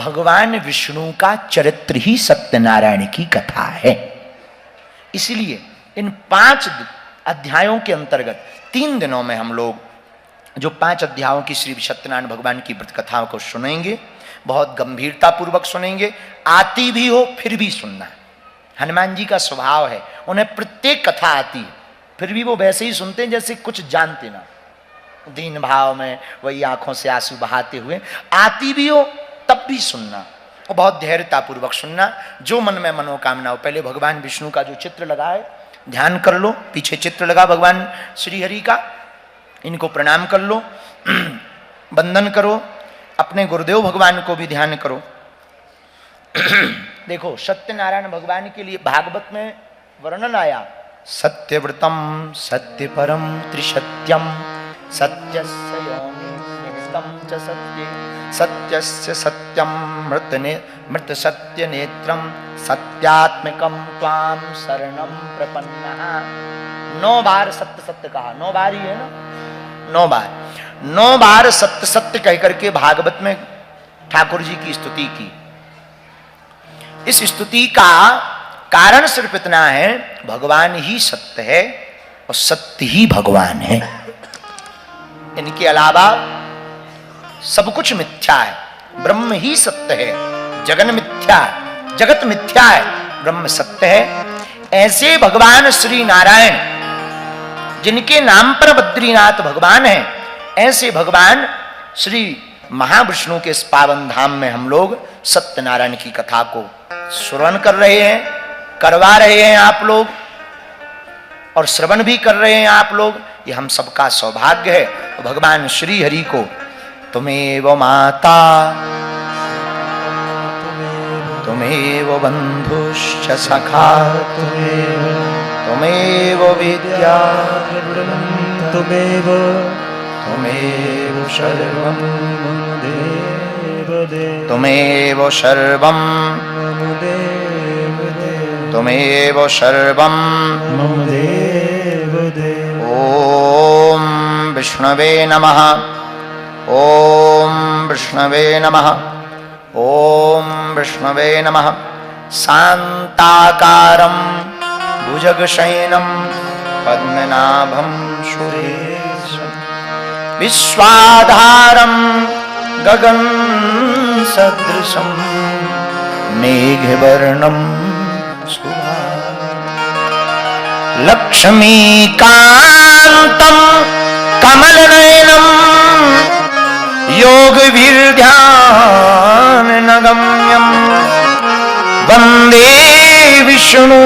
भगवान विष्णु का चरित्र ही सत्यनारायण की कथा है। इसलिए इन 5 अध्यायों के अंतर्गत 3 दिनों में हम लोग जो 5 अध्यायों की श्री सत्यनारायण भगवान की व्रत कथाओं को सुनेंगे, बहुत गंभीरता पूर्वक सुनेंगे। आती भी हो फिर भी सुनना। हनुमान जी का स्वभाव है, उन्हें प्रत्येक कथा आती है, फिर भी वो वैसे ही सुनते हैं जैसे कुछ जानते ना, दीन भाव में वही आंखों से आंसू बहाते हुए। आती भी हो तब भी सुनना और बहुत धैर्यता पूर्वक सुनना। जो मन में मनोकामना हो, पहले भगवान विष्णु का जो चित्र लगा है ध्यान कर लो। पीछे चित्र लगा भगवान श्री हरि का, इनको प्रणाम कर लो, वंदन करो। अपने गुरुदेव भगवान को भी ध्यान करो। देखो सत्यनारायण भगवान के लिए भागवत में वर्णन आया, सत्यव्रतम सत्य परम त्रिसत्यम सत्यस्य योनिनिहितं च सत्ये सत्यस्य सत्यम मृत सत्य नेत्रम सत्यात्मकम त्वाम शरणम प्रपन्नः। 9 बार सत्य सत्य कहा, 9 बार ही है ना, 9 बार सत्य सत्य कह करके भागवत में ठाकुर जी की स्तुति की। इस स्तुति का कारण सिर्फ इतना है, भगवान ही सत्य है और सत्य ही भगवान है। इनके अलावा सब कुछ मिथ्या है, ब्रह्म ही सत्य है। जगन मिथ्या है, जगत मिथ्या है, ब्रह्म सत्य है। ऐसे भगवान श्री नारायण जिनके नाम पर बद्रीनाथ भगवान है, ऐसे भगवान श्री महाविष्णु के इस पावन धाम में हम लोग सत्यनारायण की कथा को श्रवण कर रहे हैं, करवा रहे हैं आप लोग, और श्रवण भी कर रहे हैं आप लोग। ये हम सबका सौभाग्य है। भगवान श्री हरि को तुमेव माता तुमेव बंधुश्च सखा तुमेव विद्या तुमेव सर्वं तुमेव सर्वं तुमेव सर्वं ओम विष्णवे नमः ओम विष्णवे नमः ओम विष्णवे नमः। शांताकारं भुजगशयनं पद्मनाभं सुरेशं विश्वाधारं गगन सदृशं मेघवर्णं लक्ष्मीकान्तं कमलनयनं योगवीर्ध्यानगम्यं वन्दे विष्णु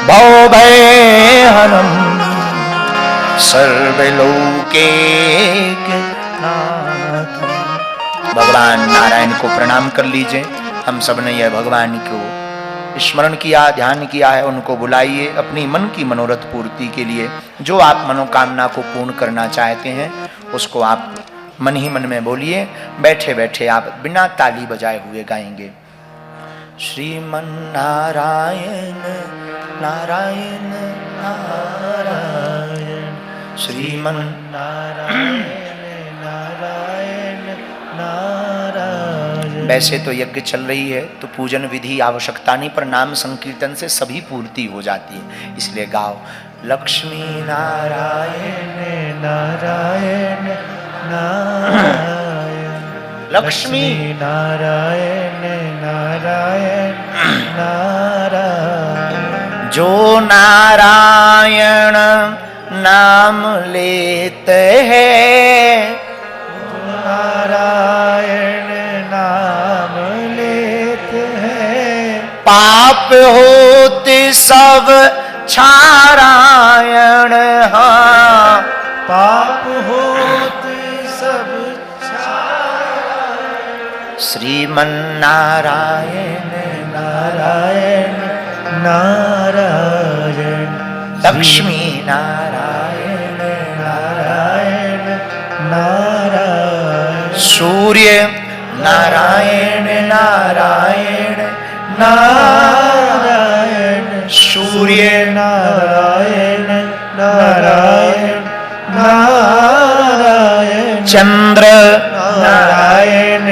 भवभयहरं सर्वलोकैकनाथं। भगवान नारायण को प्रणाम कर लीजिए। हम सब ने यह भगवान को स्मरण किया, ध्यान किया है, उनको बुलाइए अपनी मन की मनोरथ पूर्ति के लिए। जो आप मनोकामना को पूर्ण करना चाहते हैं उसको आप मन ही मन में बोलिए। बैठे बैठे आप बिना ताली बजाए हुए गाएंगे, श्रीमन नारायण नारायण नारायण श्रीमन नारायण नारायण नारायण। वैसे तो यज्ञ चल रही है तो पूजन विधि आवश्यकता नहीं, पर नाम संकीर्तन से सभी पूर्ति हो जाती है, इसलिए गाओ लक्ष्मी नारायण नारायण नारायण लक्ष्मी नारायण नारायण नारायण। जो नारायण नाम लेते हैं, नारायण नाम लेते हैं, पाप होते सब छारायण। हाँ पाप होते सब छारायण। श्रीमन नारायण नारायण नारायण लक्ष्मी नारायण नारायण नारायण। सूर्य नारायण नारायण नारायण सूर्य नारायण नारायण नारायण। चंद्र नारायण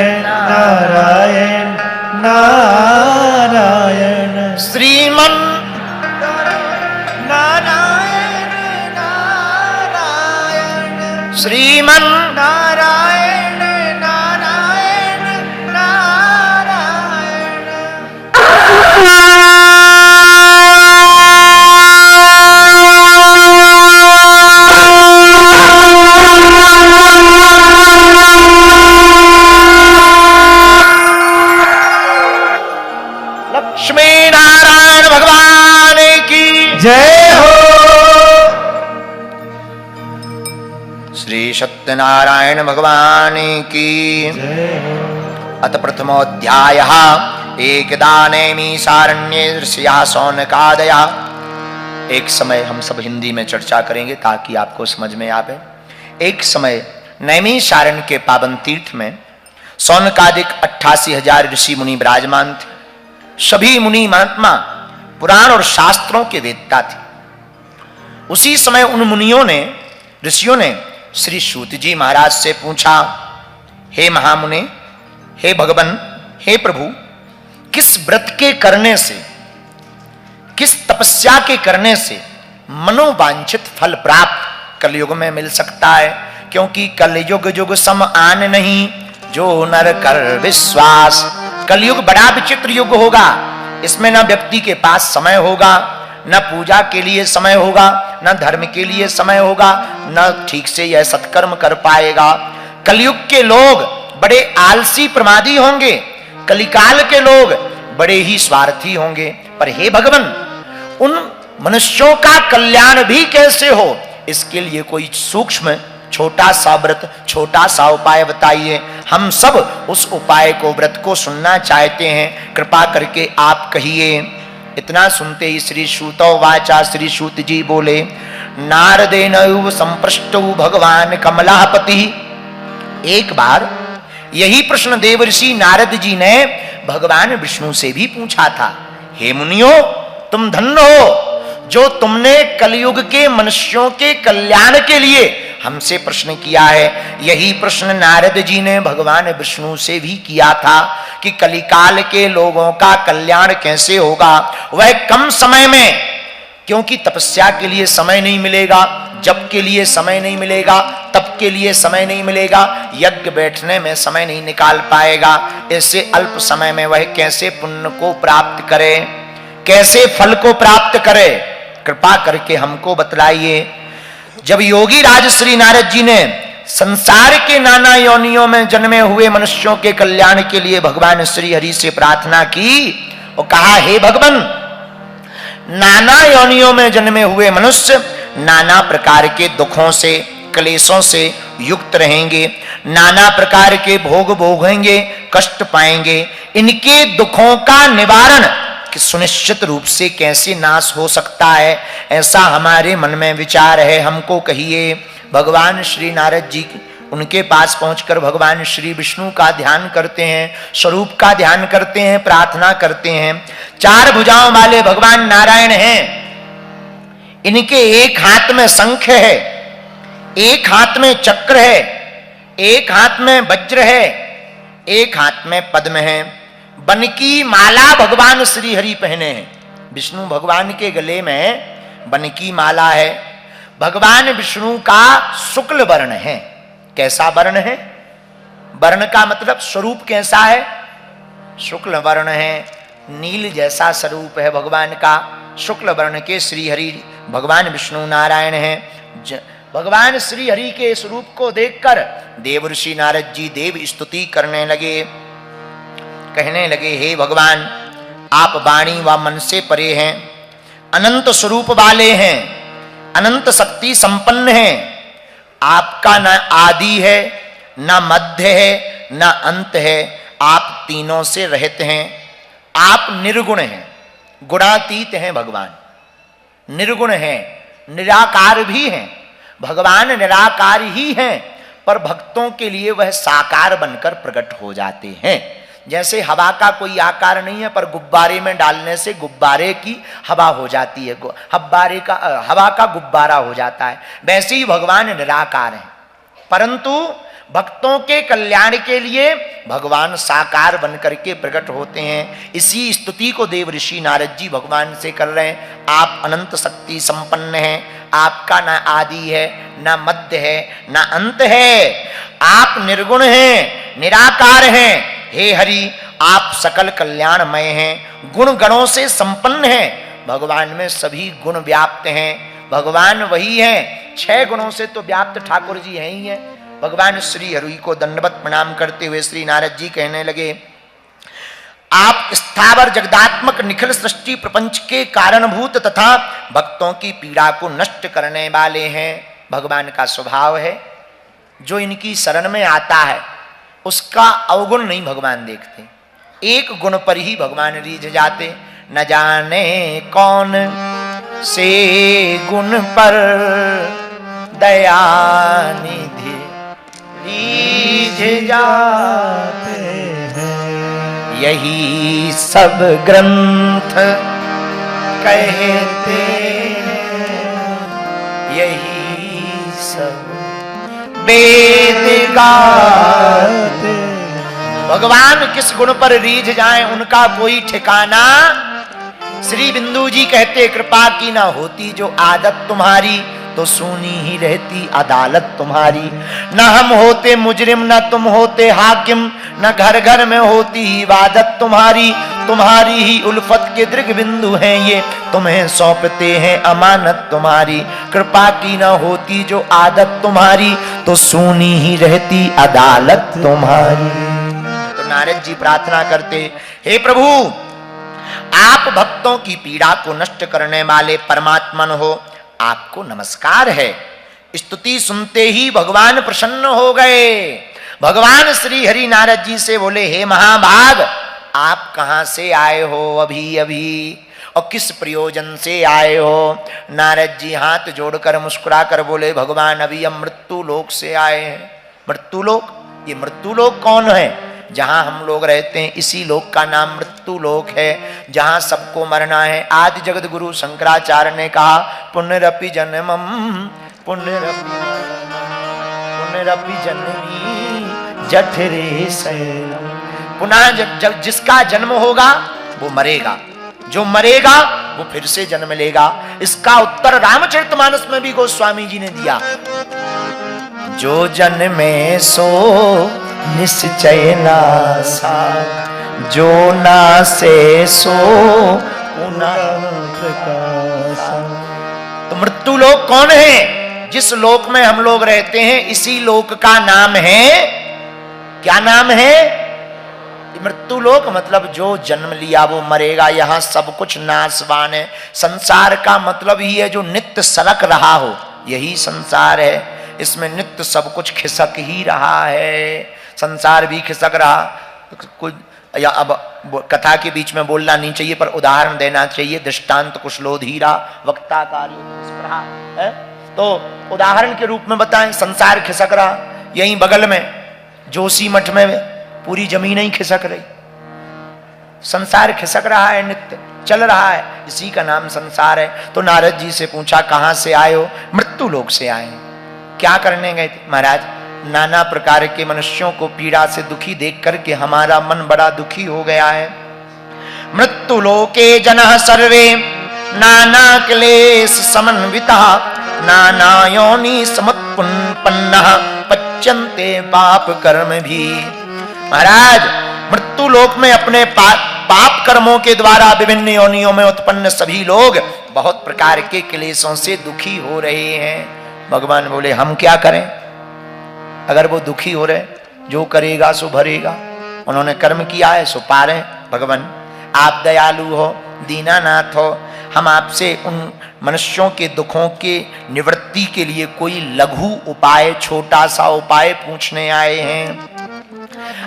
नारायण नारायण श्रीमन नारायण नारायण श्रीमन नारायण नारायण नारायण लक्ष्मी नारायण भगवान की जय हो। श्री सत्यनारायण भगवान की जय हो। अथ प्रथमोऽध्यायः एकदानेमी सारण्ये ऋषिया सौनकादया। एक समय हम सब हिंदी में चर्चा करेंगे ताकि आपको समझ में आवे। एक समय नैमी सारण्य के पावन तीर्थ में सौनकादिक 88,000 ऋषि मुनि विराजमान थे। सभी मुनि महात्मा पुराण और शास्त्रों के वेदता थे। उसी समय उन मुनियों ने ऋषियों ने श्री सूत जी महाराज से पूछा, हे महामुने, हे भगवन, हे प्रभु, किस व्रत के करने से, किस तपस्या के करने से मनोवांछित फल प्राप्त कलयुग में मिल सकता है? क्योंकि कलयुग युग सम आन नहीं, जो नर कर विश्वास। कलयुग बड़ा विचित्र युग होगा। इसमें न व्यक्ति के पास समय होगा, न पूजा के लिए समय होगा, न धर्म के लिए समय होगा, न ठीक से यह सत्कर्म कर पाएगा। कलयुग के लोग बड़े आलसी प्रमादी होंगे, कलिकाल के लोग बड़े ही स्वार्थी होंगे। पर हे भगवान, उन मनुष्यों का कल्याण भी कैसे हो, इसके लिए कोई सूक्ष्म छोटा सा व्रत, छोटा सा उपाय बताइए। हम सब उस उपाय को, व्रत को सुनना चाहते हैं, कृपा करके आप कहिए। इतना सुनते ही श्री सूतो वाचा, श्री सूत जी बोले, नारदेन संप्रष्टौ भगवान कमलापति। एक बार यही प्रश्न देवर्षि नारद जी ने भगवान विष्णु से भी पूछा था। हे मुनियो, तुम धन्य हो जो तुमने कलयुग के मनुष्यों के कल्याण के लिए हमसे प्रश्न किया है। यही प्रश्न नारद जी ने भगवान विष्णु से भी किया था कि कलिकाल के लोगों का कल्याण कैसे होगा। वह कम समय में, क्योंकि तपस्या के लिए समय नहीं मिलेगा, जप के लिए समय नहीं मिलेगा, तप के लिए समय नहीं मिलेगा, यज्ञ बैठने में समय नहीं निकाल पाएगा। ऐसे अल्प समय में वह कैसे पुण्य को प्राप्त करे, कैसे फल को प्राप्त करे, कृपा करके हमको बतलाइए। जब योगी राज श्री नारद जी ने संसार के नाना योनियों में जन्मे हुए मनुष्यों के कल्याण के लिए भगवान श्री हरि से प्रार्थना की और कहा, हे भगवान, नाना योनियों में जन्मे हुए मनुष्य नाना प्रकार के दुखों से, क्लेशों से युक्त रहेंगे, नाना प्रकार के भोग भोगेंगे, कष्ट पाएंगे। इनके दुखों का निवारण कि सुनिश्चित रूप से कैसे नाश हो सकता है, ऐसा हमारे मन में विचार है, हमको कहिए। भगवान श्री नारद जी उनके पास पहुंचकर भगवान श्री विष्णु का ध्यान करते हैं, स्वरूप का ध्यान करते हैं, प्रार्थना करते हैं। 4 भुजाओं वाले भगवान नारायण हैं। इनके एक हाथ में शंख है, एक हाथ में चक्र है, एक हाथ में वज्र है, एक हाथ में पद्म है। बन की माला भगवान श्री हरि पहने हैं। विष्णु भगवान के गले में बन की माला है। भगवान विष्णु का शुक्ल वर्ण है। कैसा वर्ण है? वर्ण का मतलब स्वरूप कैसा है? शुक्ल वर्ण है। नील जैसा स्वरूप है भगवान का। शुक्ल वर्ण के श्री हरि भगवान विष्णु नारायण हैं। भगवान श्री हरि के स्वरूप को देखकर देवर्षि नारद जी देव स्तुति करने लगे, कहने लगे, हे भगवान, आप वाणी व मन से परे हैं, अनंत स्वरूप वाले हैं, अनंत शक्ति संपन्न हैं। आपका न आदि है, न मध्य है, न अंत है। आप तीनों से रहित हैं। आप निर्गुण हैं, गुणातीत हैं। भगवान निर्गुण हैं, निराकार भी हैं। भगवान निराकार ही हैं, पर भक्तों के लिए वह साकार बनकर प्रकट हो जाते हैं। जैसे हवा का कोई आकार नहीं है, पर गुब्बारे में डालने से गुब्बारे की हवा हो जाती है, हवा का गुब्बारा हो जाता है। वैसे ही भगवान निराकार हैं, परंतु भक्तों के कल्याण के लिए भगवान साकार बनकर के प्रकट होते हैं। इसी स्तुति को देव ऋषि नारद जी भगवान से कर रहे हैं। आप अनंत शक्ति संपन्न हैं, आपका ना आदि है, ना मध्य है, ना अंत है। आप निर्गुण हैं, निराकार हैं। हे हरि, आप सकल कल्याणमय हैं, गुण गणों से संपन्न हैं। भगवान में सभी गुण व्याप्त हैं। भगवान वही हैं, 6 गुणों से तो व्याप्त ठाकुर जी हैं ही हैं। भगवान श्री हरि को दंडवत प्रणाम करते हुए श्री नारद जी कहने लगे, आप स्थावर जगदात्मक निखिल सृष्टि प्रपंच के कारणभूत तथा भक्तों की पीड़ा को नष्ट करने वाले हैं। भगवान का स्वभाव है, जो इनकी शरण में आता है उसका अवगुण नहीं भगवान देखते, एक गुण पर ही भगवान रीझ जाते। न जाने कौन से गुण पर दया निधि रीझ जाते हैं, यही सब ग्रंथ कहते हैं, यही सब वेद गाते। भगवान किस गुण पर रीझ जाएं उनका कोई ठिकाना। श्री बिंदु जी कहते, कृपा की ना होती जो आदत तुम्हारी, तो सुनी ही रहती अदालत तुम्हारी। न हम होते मुजरिम, न तुम होते हाकिम, न घर घर में होती इबादत तुम्हारी। तुम्हारी ही उल्फत के दृग बिंदु हैं ये, तुम्हें सौंपते हैं अमानत तुम्हारी। कृपा की न होती जो आदत तुम्हारी, तो सुनी ही रहती अदालत तुम्हारी। तो नारद जी प्रार्थना करते, हे प्रभु, आप भक्तों की पीड़ा को नष्ट करने वाले परमात्मन हो, आपको नमस्कार है। स्तुति सुनते ही भगवान प्रसन्न हो गए। भगवान श्री हरि नारद जी से बोले, हे महाभाग, आप कहां से आए हो अभी अभी, और किस प्रयोजन से आए हो। नारद जी हाथ जोड़कर मुस्कुरा कर बोले, भगवान अभी हम मृत्यु लोक से आए हैं। मृत्यु लोक, ये मृत्यु लोक कौन है? जहां हम लोग रहते हैं इसी लोक का नाम मृत्यु लोक है, जहां सबको मरना है। आदि जगत गुरु शंकराचार्य ने कहा, पुनरपि जन्मम पुनरपि जननी जठरे शैलम। पुनः जब जिसका जन्म होगा वो मरेगा, जो मरेगा वो फिर से जन्म लेगा। इसका उत्तर रामचरितमानस में भी गोस्वामी जी ने दिया, जो जन्मे सो निश्चय नासा, जो नासे सो पुनः प्रकाशा। तो मृत्यु लोक कौन है? जिस लोक में हम लोग रहते हैं इसी लोक का नाम है, क्या नाम है? मृत्यु लोक मतलब जो जन्म लिया वो मरेगा। यहां सब कुछ नाशवान है। संसार का मतलब ही है जो नित्य सलक रहा हो, यही संसार है। इसमें नित्य सब कुछ खिसक ही रहा है। संसार भी खिसक रहा। कुछ या अब कथा के बीच में बोलना नहीं चाहिए, पर उदाहरण देना चाहिए। दृष्टांत कुशलोधीरा वक्ता कार्य है, तो उदाहरण के रूप में बताएं। संसार खिसक रहा, यहीं बगल में जोशी मठ में पूरी जमीन ही खिसक रही। संसार खिसक रहा है, नित्य चल रहा है, इसी का नाम संसार है। तो नारद जी से पूछा, कहां से आए हो? मृत्यु लोक से आए हैं। क्या करने गए थे? महाराज, नाना प्रकार के मनुष्यों को पीड़ा से दुखी देख करके हमारा मन बड़ा दुखी हो गया है। मृत्यु लोके जनः सर्वे नाना क्लेश समन्विता, नाना योनि समुत्पन्नः पच्यन्ते पाप कर्म भी। महाराज, मृत्यु लोक में अपने पाप कर्मों के द्वारा विभिन्न योनियों में उत्पन्न सभी लोग बहुत प्रकार के क्लेशों से दुखी हो रहे हैं। भगवान बोले, हम क्या करें? अगर वो दुखी हो रहे, जो करेगा सो भरेगा। उन्होंने कर्म किया है सो पा रहे। भगवान आप दयालु हो, दीनानाथ हो, हम आपसे उन मनुष्यों के दुखों के निवृत्ति के लिए कोई लघु उपाय, छोटा सा उपाय पूछने आए हैं।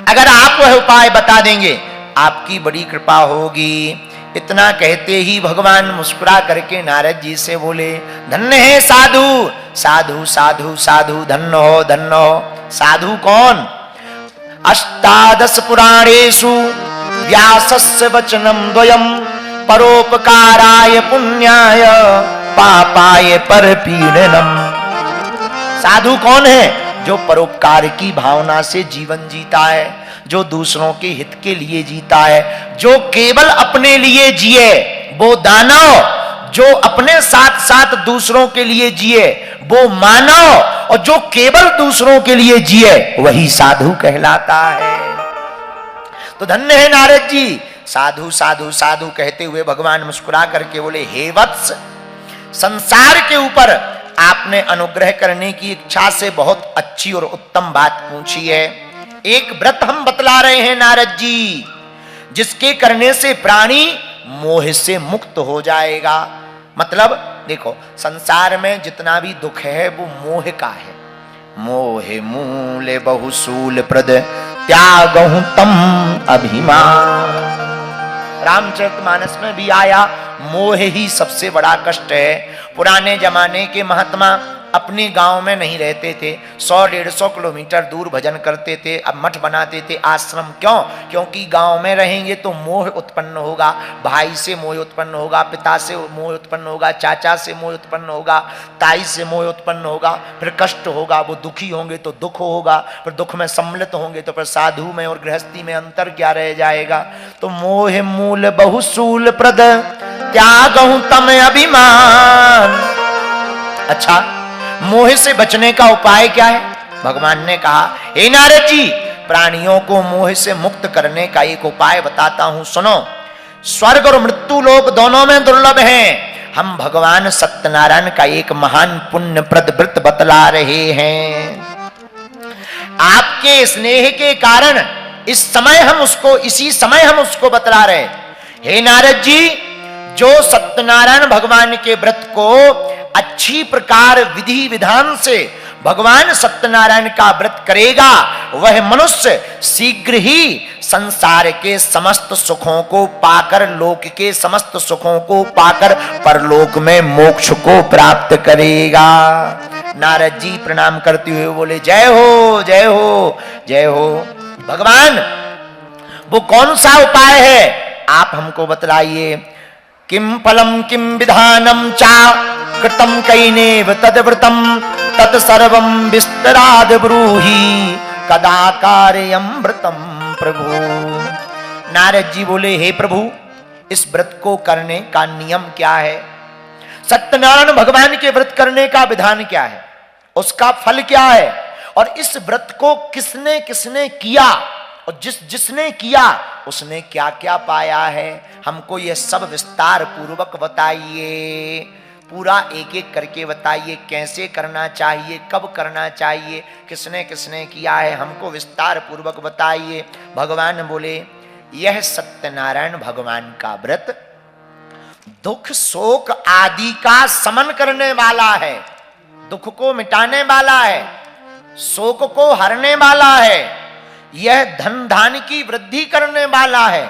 अगर आप वह उपाय बता देंगे आपकी बड़ी कृपा होगी। इतना कहते ही भगवान मुस्कुरा करके नारद जी से बोले, धन्य है साधु, साधु साधु साधु, धन्य हो धन्य हो। साधु कौन? अष्टादश पुराणेषु व्यासस्य वचनम द्वयम, परोपकाराय पुण्याय पापाय परपीडनम। साधु कौन है? जो परोपकार की भावना से जीवन जीता है, जो दूसरों के हित के लिए जीता है, जो केवल अपने लिए जिए वो दानव, जो अपने साथ साथ दूसरों के लिए जिए वो मानव, और जो केवल दूसरों के लिए जिए वही साधु कहलाता है। तो धन्य है नारद जी। साधु साधु साधु कहते हुए भगवान मुस्कुरा करके बोले, हे वत्स, संसार के ऊपर आपने अनुग्रह करने की इच्छा से बहुत अच्छी और उत्तम बात पूछी है। एक व्रत हम बतला रहे हैं नारद जी, जिसके करने से प्राणी मोह से मुक्त हो जाएगा। मतलब देखो, संसार में जितना भी दुख है वो मोह का है। मोह मूल बहुसूल प्रद त्यागहु तम अभिमान। रामचरितमानस में भी आया, मोह ही सबसे बड़ा कष्ट है। पुराने जमाने के महात्मा अपने गांव में नहीं रहते थे, 100-150 किलोमीटर दूर भजन करते थे, अब मठ बनाते थे, आश्रम। क्यों? क्योंकि गांव में रहेंगे तो मोह उत्पन्न होगा, भाई से मोह उत्पन्न होगा, पिता से मोह उत्पन्न होगा, चाचा से मोह उत्पन्न होगा, ताई से मोह उत्पन्न होगा, फिर कष्ट होगा, वो दुखी होंगे तो दुख होगा, फिर दुख में सम्मिलित होंगे तो फिर साधु में और गृहस्थी में अंतर क्या रह जाएगा। तो मोह मूल बहुसूल प्रद त्यागहु तम अभिमान। अच्छा, मोह से बचने का उपाय क्या है? भगवान ने कहा, हे नारद जी, प्राणियों को मोह से मुक्त करने का एक उपाय बताता हूं, सुनो। स्वर्ग और मृत्यु लोक दोनों में दुर्लभ हैं। हम भगवान सत्यनारायण का एक महान पुण्यप्रद व्रत बतला रहे हैं। आपके स्नेह के कारण इसी समय हम उसको बतला रहे। हे नारद जी, जो सत्यनारायण भगवान के व्रत को अच्छी प्रकार विधि विधान से भगवान सत्यनारायण का व्रत करेगा, वह मनुष्य शीघ्र ही संसार के समस्त सुखों को पाकर, लोक के समस्त सुखों को पाकर परलोक में मोक्ष को प्राप्त करेगा। नारद जी प्रणाम करते हुए बोले, जय हो जय हो जय हो। भगवान, वो कौन सा उपाय है आप हमको बतलाइए। किम फलम किम विधानम चा कृतम कैनेव तद्व्रतम तत्सर्वं विस्तराद ब्रूहि कदा कार्यम व्रतम प्रभु। नारद जी बोले, हे प्रभु, इस व्रत को करने का नियम क्या है? सत्यनारायण भगवान के व्रत करने का विधान क्या है? उसका फल क्या है? और इस व्रत को किसने किसने किया और जिसने किया उसने क्या क्या पाया है? हमको यह सब विस्तार पूर्वक बताइए। पूरा एक एक करके बताइए, कैसे करना चाहिए, कब करना चाहिए, किसने किसने किया है, हमको विस्तार पूर्वक बताइए। भगवान बोले, यह सत्यनारायण भगवान का व्रत दुख शोक आदि का समन करने वाला है, दुख को मिटाने वाला है, शोक को हरने वाला है, यह धन धान की वृद्धि करने वाला है,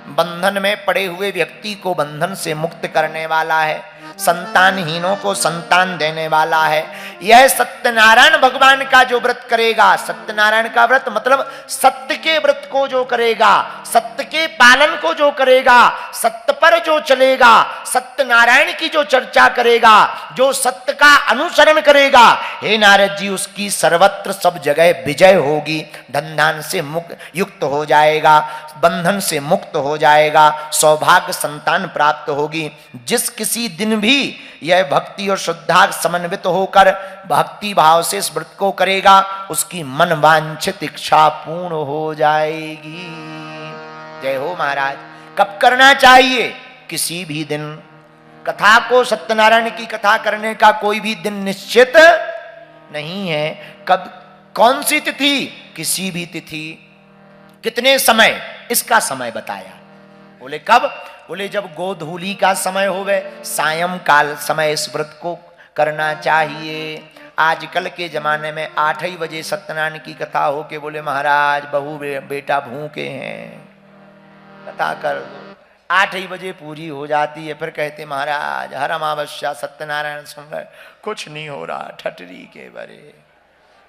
बंधन में पड़े हुए व्यक्ति को बंधन से मुक्त करने वाला है, संतानहीनों को संतान देने वाला है। यह सत्यनारायण भगवान का जो व्रत करेगा, सत्यनारायण का व्रत मतलब सत्य के व्रत को जो करेगा, सत्य के पालन को जो करेगा, सत्य पर जो चलेगा, सत्यनारायण की जो चर्चा करेगा, जो सत्य का अनुसरण करेगा, हे नारद जी, उसकी सर्वत्र सब जगह विजय होगी, धन से युक्त हो जाएगा, बंधन से मुक्त हो जाएगा, सौभाग्य संतान प्राप्त होगी। जिस किसी दिन भी यह भक्ति और श्रद्धा समन्वित होकर भक्ति भाव से इस व्रत को करेगा, उसकी मन वांछित इच्छा पूर्ण हो जाएगी। जय हो महाराज। कब करना चाहिए? किसी भी दिन। कथा को, सत्यनारायण की कथा करने का कोई भी दिन निश्चित नहीं है। कब, कौन सी तिथि? किसी भी तिथि। कितने समय? इसका समय बताया। बोले कब? बोले जब गोधूली का समय होवे, सायंकाल समय इस व्रत को करना चाहिए। आजकल के जमाने में 8 ही बजे सत्यनारायण की कथा हो के बोले महाराज बहू बेटा भूखे हैं, कथा कर दो। 8 ही बजे पूरी हो जाती है, फिर कहते महाराज हर अमावस्या सत्यनारायण सुन रहे, कुछ नहीं हो रहा, ठटरी के बरे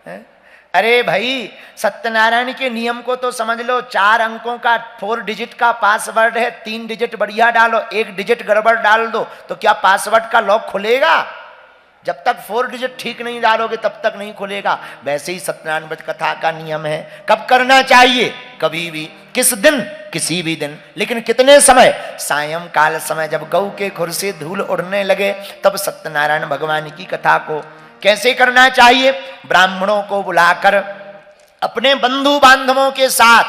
हैं। अरे भाई, सत्यनारायण के नियम को तो समझ लो। 4 अंकों का 4 डिजिट का पासवर्ड है, 3 डिजिट बढ़िया डालो, 1 डिजिट गड़बड़ डाल दो तो क्या पासवर्ड का लॉक खुलेगा? जब तक 4 डिजिट ठीक नहीं डालोगे तब तक नहीं खुलेगा। वैसे ही सत्यनारायण व्रत कथा का नियम है। कब करना चाहिए? कभी भी, किस दिन? किसी भी दिन। लेकिन कितने समय? सायंकाल समय, जब गौ के खुर से धूल उड़ने लगे तब सत्यनारायण भगवान की कथा को कैसे करना चाहिए? ब्राह्मणों को बुलाकर अपने बंधु बांधवों के साथ,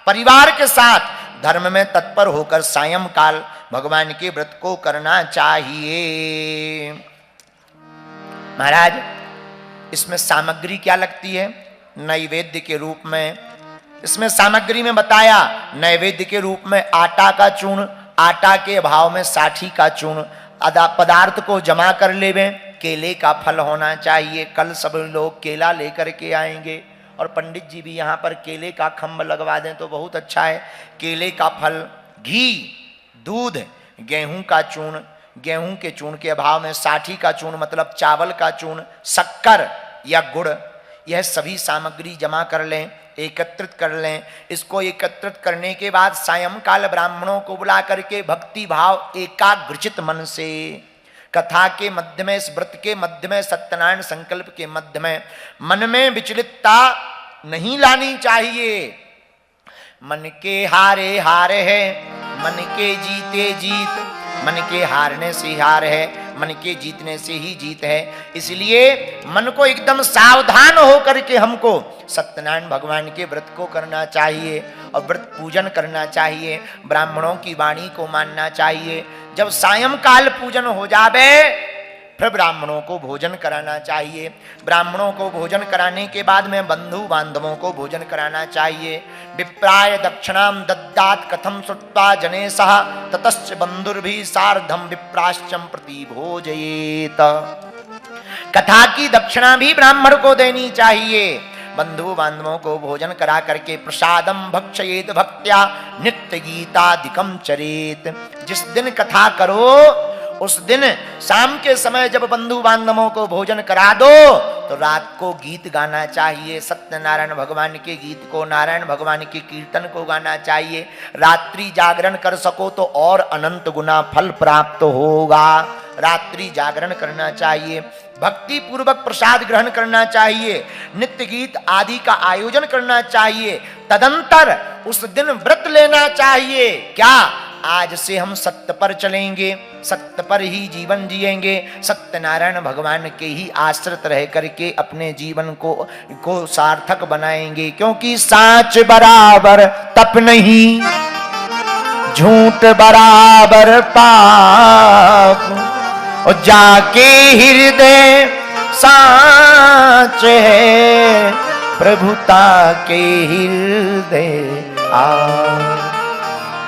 परिवार के साथ धर्म में तत्पर होकर सायंकाल भगवान के व्रत को करना चाहिए। महाराज, इसमें सामग्री क्या लगती है? नैवेद्य के रूप में, इसमें सामग्री में बताया, नैवेद्य के रूप में आटा का चूर्ण, आटा के अभाव में साठी का चूर्ण, पदार्थ को जमा कर लेवे। केले का फल होना चाहिए। कल सब लोग केला लेकर के आएंगे और पंडित जी भी यहाँ पर केले का खम्भ लगवा दें तो बहुत अच्छा है। केले का फल, घी, दूध, गेहूं का चूर्ण, गेहूं के चूर्ण के अभाव में साठी का चूर्ण मतलब चावल का चूर्ण, शक्कर या गुड़, यह सभी सामग्री जमा कर लें, एकत्रित कर लें। इसको एकत्रित करने के बाद सायंकाल ब्राह्मणों को बुला करके भक्ति भाव एकाग्रचित मन से कथा के मध्य में, इस व्रत के मध्य में, सत्यनारायण संकल्प के मध्य में मन में विचलितता नहीं लानी चाहिए। मन के हारे हार है, मन के जीते जीत, मन के हारने से हार है, मन के जीतने से ही जीत है। इसलिए मन को एकदम सावधान होकर के हमको सत्यनारायण भगवान के व्रत को करना चाहिए और व्रत पूजन करना चाहिए। ब्राह्मणों की वाणी को मानना चाहिए। जब सायंकाल पूजन हो जावे फिर ब्राह्मणों को भोजन कराना चाहिए। ब्राह्मणों को भोजन कराने के बाद में बंधु बांधवों को भोजन कराना चाहिए। विप्राय दक्षिणाम दद्दात कथम श्रुत्वा जने सह ततश्च बंधुर्भि सार्धम विप्राश्चम प्रति भोजयेत। कथा की दक्षिणा भी ब्राह्मण को देनी चाहिए। बंधु बांधवों को भोजन करा करके प्रसादम भक्षयेत भक्त्या नित्य गीतादिकम चरेत। जिस दिन कथा करो उस दिन शाम के समय जब बंधु बांधवों को भोजन करा दो तो रात को गीत गाना चाहिए। सत्यनारायण भगवान के गीत को, नारायण भगवान के कीर्तन को गाना चाहिए। रात्रि जागरण कर सको तो और अनंत गुना फल प्राप्त होगा। रात्रि जागरण करना चाहिए, भक्ति पूर्वक प्रसाद ग्रहण करना चाहिए, नित्य गीत आदि का आयोजन करना चाहिए। तदंतर उस दिन व्रत लेना चाहिए। क्या? आज से हम सत्य पर चलेंगे, सत्य पर ही जीवन जिएंगे, सत्यनारायण भगवान के ही आश्रित रह करके अपने जीवन को सार्थक बनाएंगे। क्योंकि साच बराबर तप नहीं, झूठ बराबर पाप, और जाके हृदय साच है प्रभुता के हृदय आ।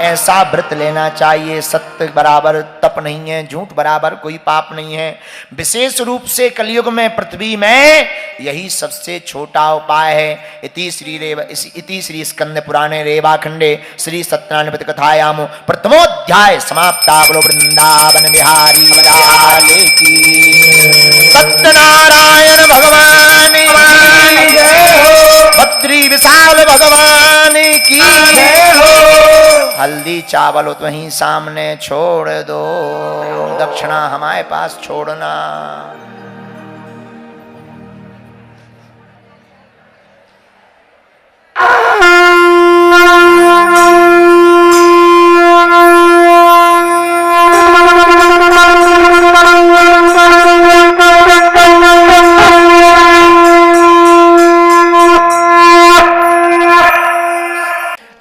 ऐसा व्रत लेना चाहिए। सत्य बराबर तप नहीं है, झूठ बराबर कोई पाप नहीं है। विशेष रूप से कलयुग में, पृथ्वी में यही सबसे छोटा उपाय है। इति श्री स्कंद पुराणे रेवाखंडे श्री सत्यनारायण व्रत कथायाम प्रथमोध्याय समाप्ता। बोलो वृंदावन बिहारी लाल की। सत्यनारायण भगवान की जय हो। बद्री विशाल भगवान की जय हो। हल्दी चावल वहीं सामने छोड़ दो, दक्षिणा हमारे पास छोड़ना।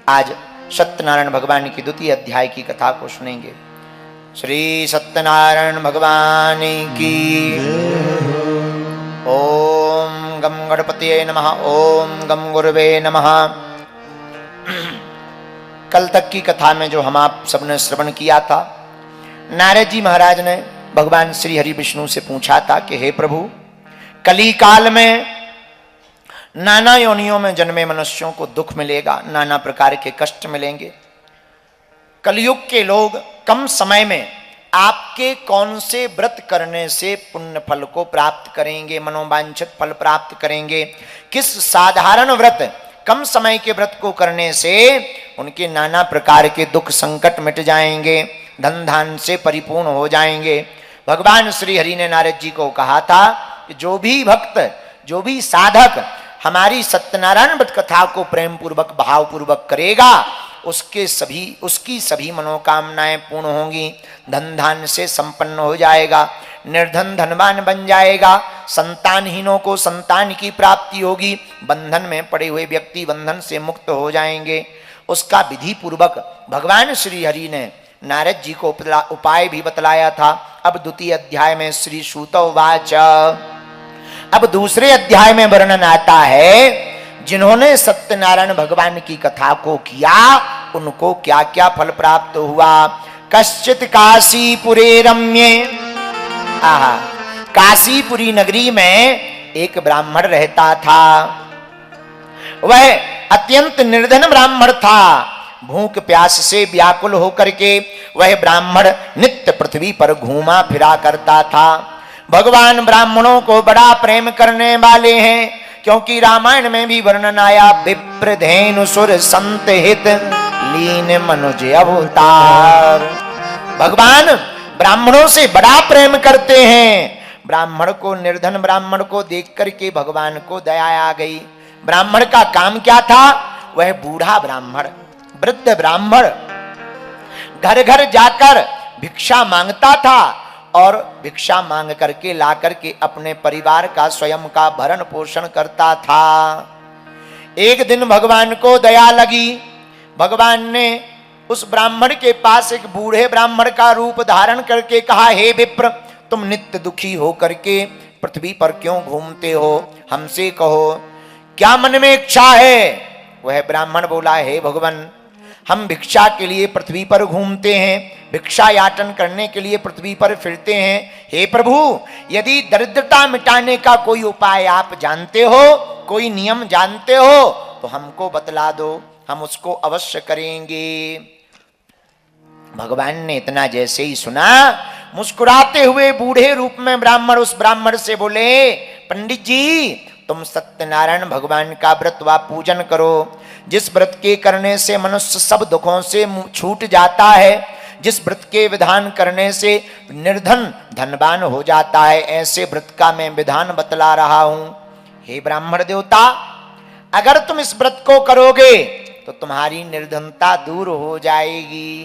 आज सत्यनारायण भगवान की द्वितीय अध्याय की कथा को सुनेंगे। श्री सत्यनारायण भगवान की ओम गम गणपतये नमः। ओम गम गुरुवे नमः। कल तक की कथा में जो हम आप सबने श्रवण किया था, नारद जी महाराज ने भगवान श्री हरि विष्णु से पूछा था कि हे प्रभु, कली काल में नाना योनियों में जन्मे मनुष्यों को दुख मिलेगा, नाना प्रकार के कष्ट मिलेंगे। कलयुग के लोग कम समय में आपके कौन से व्रत करने से पुण्य फल को प्राप्त करेंगे, मनोवांछित फल प्राप्त करेंगे? किस साधारण व्रत, कम समय के व्रत को करने से उनके नाना प्रकार के दुख संकट मिट जाएंगे, धन धान से परिपूर्ण हो जाएंगे। भगवान श्री हरि ने नारद जी को कहा था कि जो भी भक्त, जो भी साधक हमारी सत्यनारायण व्रत कथा को प्रेम पूर्वक भाव पूर्वक करेगा, उसकी सभी मनोकामनाएं पूर्ण होंगी, धन धान से संपन्न हो जाएगा, निर्धन धनवान बन जाएगा, संतानहीनों को संतान की प्राप्ति होगी, बंधन में पड़े हुए व्यक्ति बंधन से मुक्त हो जाएंगे। उसका विधि पूर्वक भगवान श्री हरि ने नारद जी को उपाय भी बतलाया था। अब द्वितीय अध्याय में श्री सूतोवाच, अब दूसरे अध्याय में वर्णन आता है जिन्होंने सत्यनारायण भगवान की कथा को किया उनको क्या क्या फल प्राप्त हुआ। कश्चित काशीपुरे रम्ये, आहा, काशीपुरी नगरी में एक ब्राह्मण रहता था। वह अत्यंत निर्धन ब्राह्मण था। भूख प्यास से व्याकुल होकर के वह ब्राह्मण नित्य पृथ्वी पर घूमा फिरा करता था। भगवान ब्राह्मणों को बड़ा प्रेम करने वाले हैं, क्योंकि रामायण में भी वर्णन आया, विप्रधेनु सुर संत हित लीन मनुज अवतार। भगवान ब्राह्मणों से बड़ा प्रेम करते हैं। ब्राह्मण को, निर्धन ब्राह्मण को देख करके भगवान को दया आ गई। ब्राह्मण का काम क्या था? वह बूढ़ा ब्राह्मण, वृद्ध ब्राह्मण घर घर जाकर भिक्षा मांगता था और भिक्षा मांग करके ला करके अपने परिवार का, स्वयं का भरण पोषण करता था। एक दिन भगवान को दया लगी। भगवान ने उस ब्राह्मण के पास एक बूढ़े ब्राह्मण का रूप धारण करके कहा, हे विप्र, तुम नित्य दुखी हो करके पृथ्वी पर क्यों घूमते हो? हमसे कहो, क्या मन में इच्छा है? वह ब्राह्मण बोला, हे भगवान, हम भिक्षा के लिए पृथ्वी पर घूमते हैं, भिक्षा याचन करने के लिए पृथ्वी पर फिरते हैं। हे प्रभु, यदि दरिद्रता मिटाने का कोई उपाय आप जानते हो, कोई नियम जानते हो तो हमको बतला दो, हम उसको अवश्य करेंगे। भगवान ने इतना जैसे ही सुना, मुस्कुराते हुए बूढ़े रूप में ब्राह्मण उस ब्राह्मण से बोले, पंडित जी, तुम सत्यनारायण भगवान का व्रत व पूजन करो, जिस व्रत के करने से मनुष्य सब दुखों से छूट जाता है, जिस व्रत के विधान करने से निर्धन धनवान हो जाता है, ऐसे व्रत का मैं विधान बतला रहा हूं। हे ब्राह्मण देवता, अगर तुम इस व्रत को करोगे तो तुम्हारी निर्धनता दूर हो जाएगी।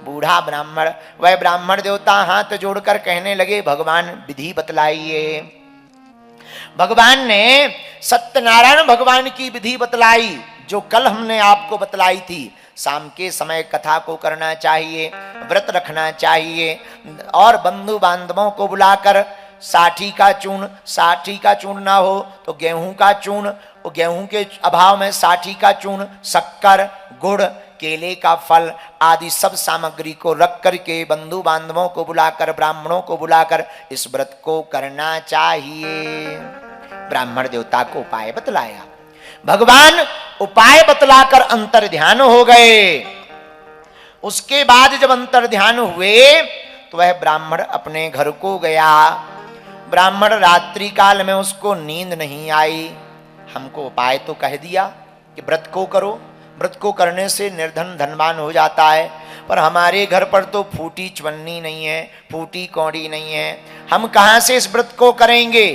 बूढ़ा ब्राह्मण, वह ब्राह्मण देवता हाथ जोड़कर कहने लगे, भगवान विधि बतलाइए। भगवान ने सत्यनारायण भगवान की विधि बतलाई, जो कल हमने आपको बतलाई थी। शाम के समय कथा को करना चाहिए, व्रत रखना चाहिए और बंधु बांधवों को बुलाकर साठी का चूर्ण ना हो तो गेहूं का चूर्ण, गेहूं के अभाव में साठी का चूर्ण, शक्कर, गुड़, केले का फल आदि सब सामग्री को रख करके बंधु बांधवों को बुलाकर, ब्राह्मणों को बुलाकर इस व्रत को करना चाहिए। ब्राह्मण देवता को उपाय बतलाया। भगवान उपाय बतलाकर अंतर ध्यान हो गए। उसके बाद जब अंतर ध्यान हुए तो वह ब्राह्मण अपने घर को गया। ब्राह्मण रात्रि काल में उसको नींद नहीं आई। हमको उपाय तो कह दिया कि व्रत को करो, व्रत को करने से निर्धन धनवान हो जाता है, पर हमारे घर पर तो फूटी चवन्नी नहीं है, फूटी कौड़ी नहीं है, हम कहां से इस व्रत को करेंगे।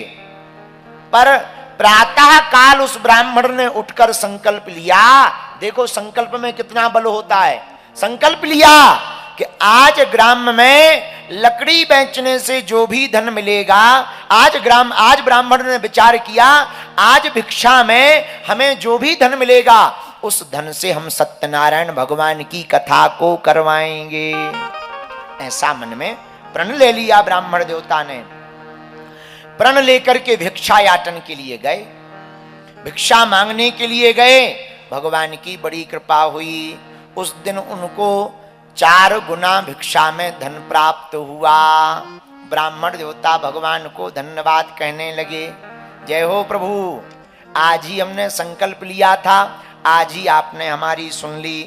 पर प्रातः काल उस ब्राह्मण ने उठकर संकल्प लिया। देखो संकल्प में कितना बल होता है। संकल्प लिया कि आज ग्राम में लकड़ी बेचने से जो भी धन मिलेगा, आज ब्राह्मण ने विचार किया, आज भिक्षा में हमें जो भी धन मिलेगा उस धन से हम सत्यनारायण भगवान की कथा को करवाएंगे। ऐसा मन में प्रण ले लिया ब्राह्मण देवता ने। प्रण लेकर के भिक्षा याचन के लिए गए, भिक्षा मांगने के लिए गए। भगवान की बड़ी कृपा हुई। उस दिन उनको 4 गुना भिक्षा में धन प्राप्त हुआ। ब्राह्मण देवता भगवान को धन्यवाद कहने लगे, जय हो प्रभु, आज ही हमने संकल्प लिया था, आज ही आपने हमारी सुन ली।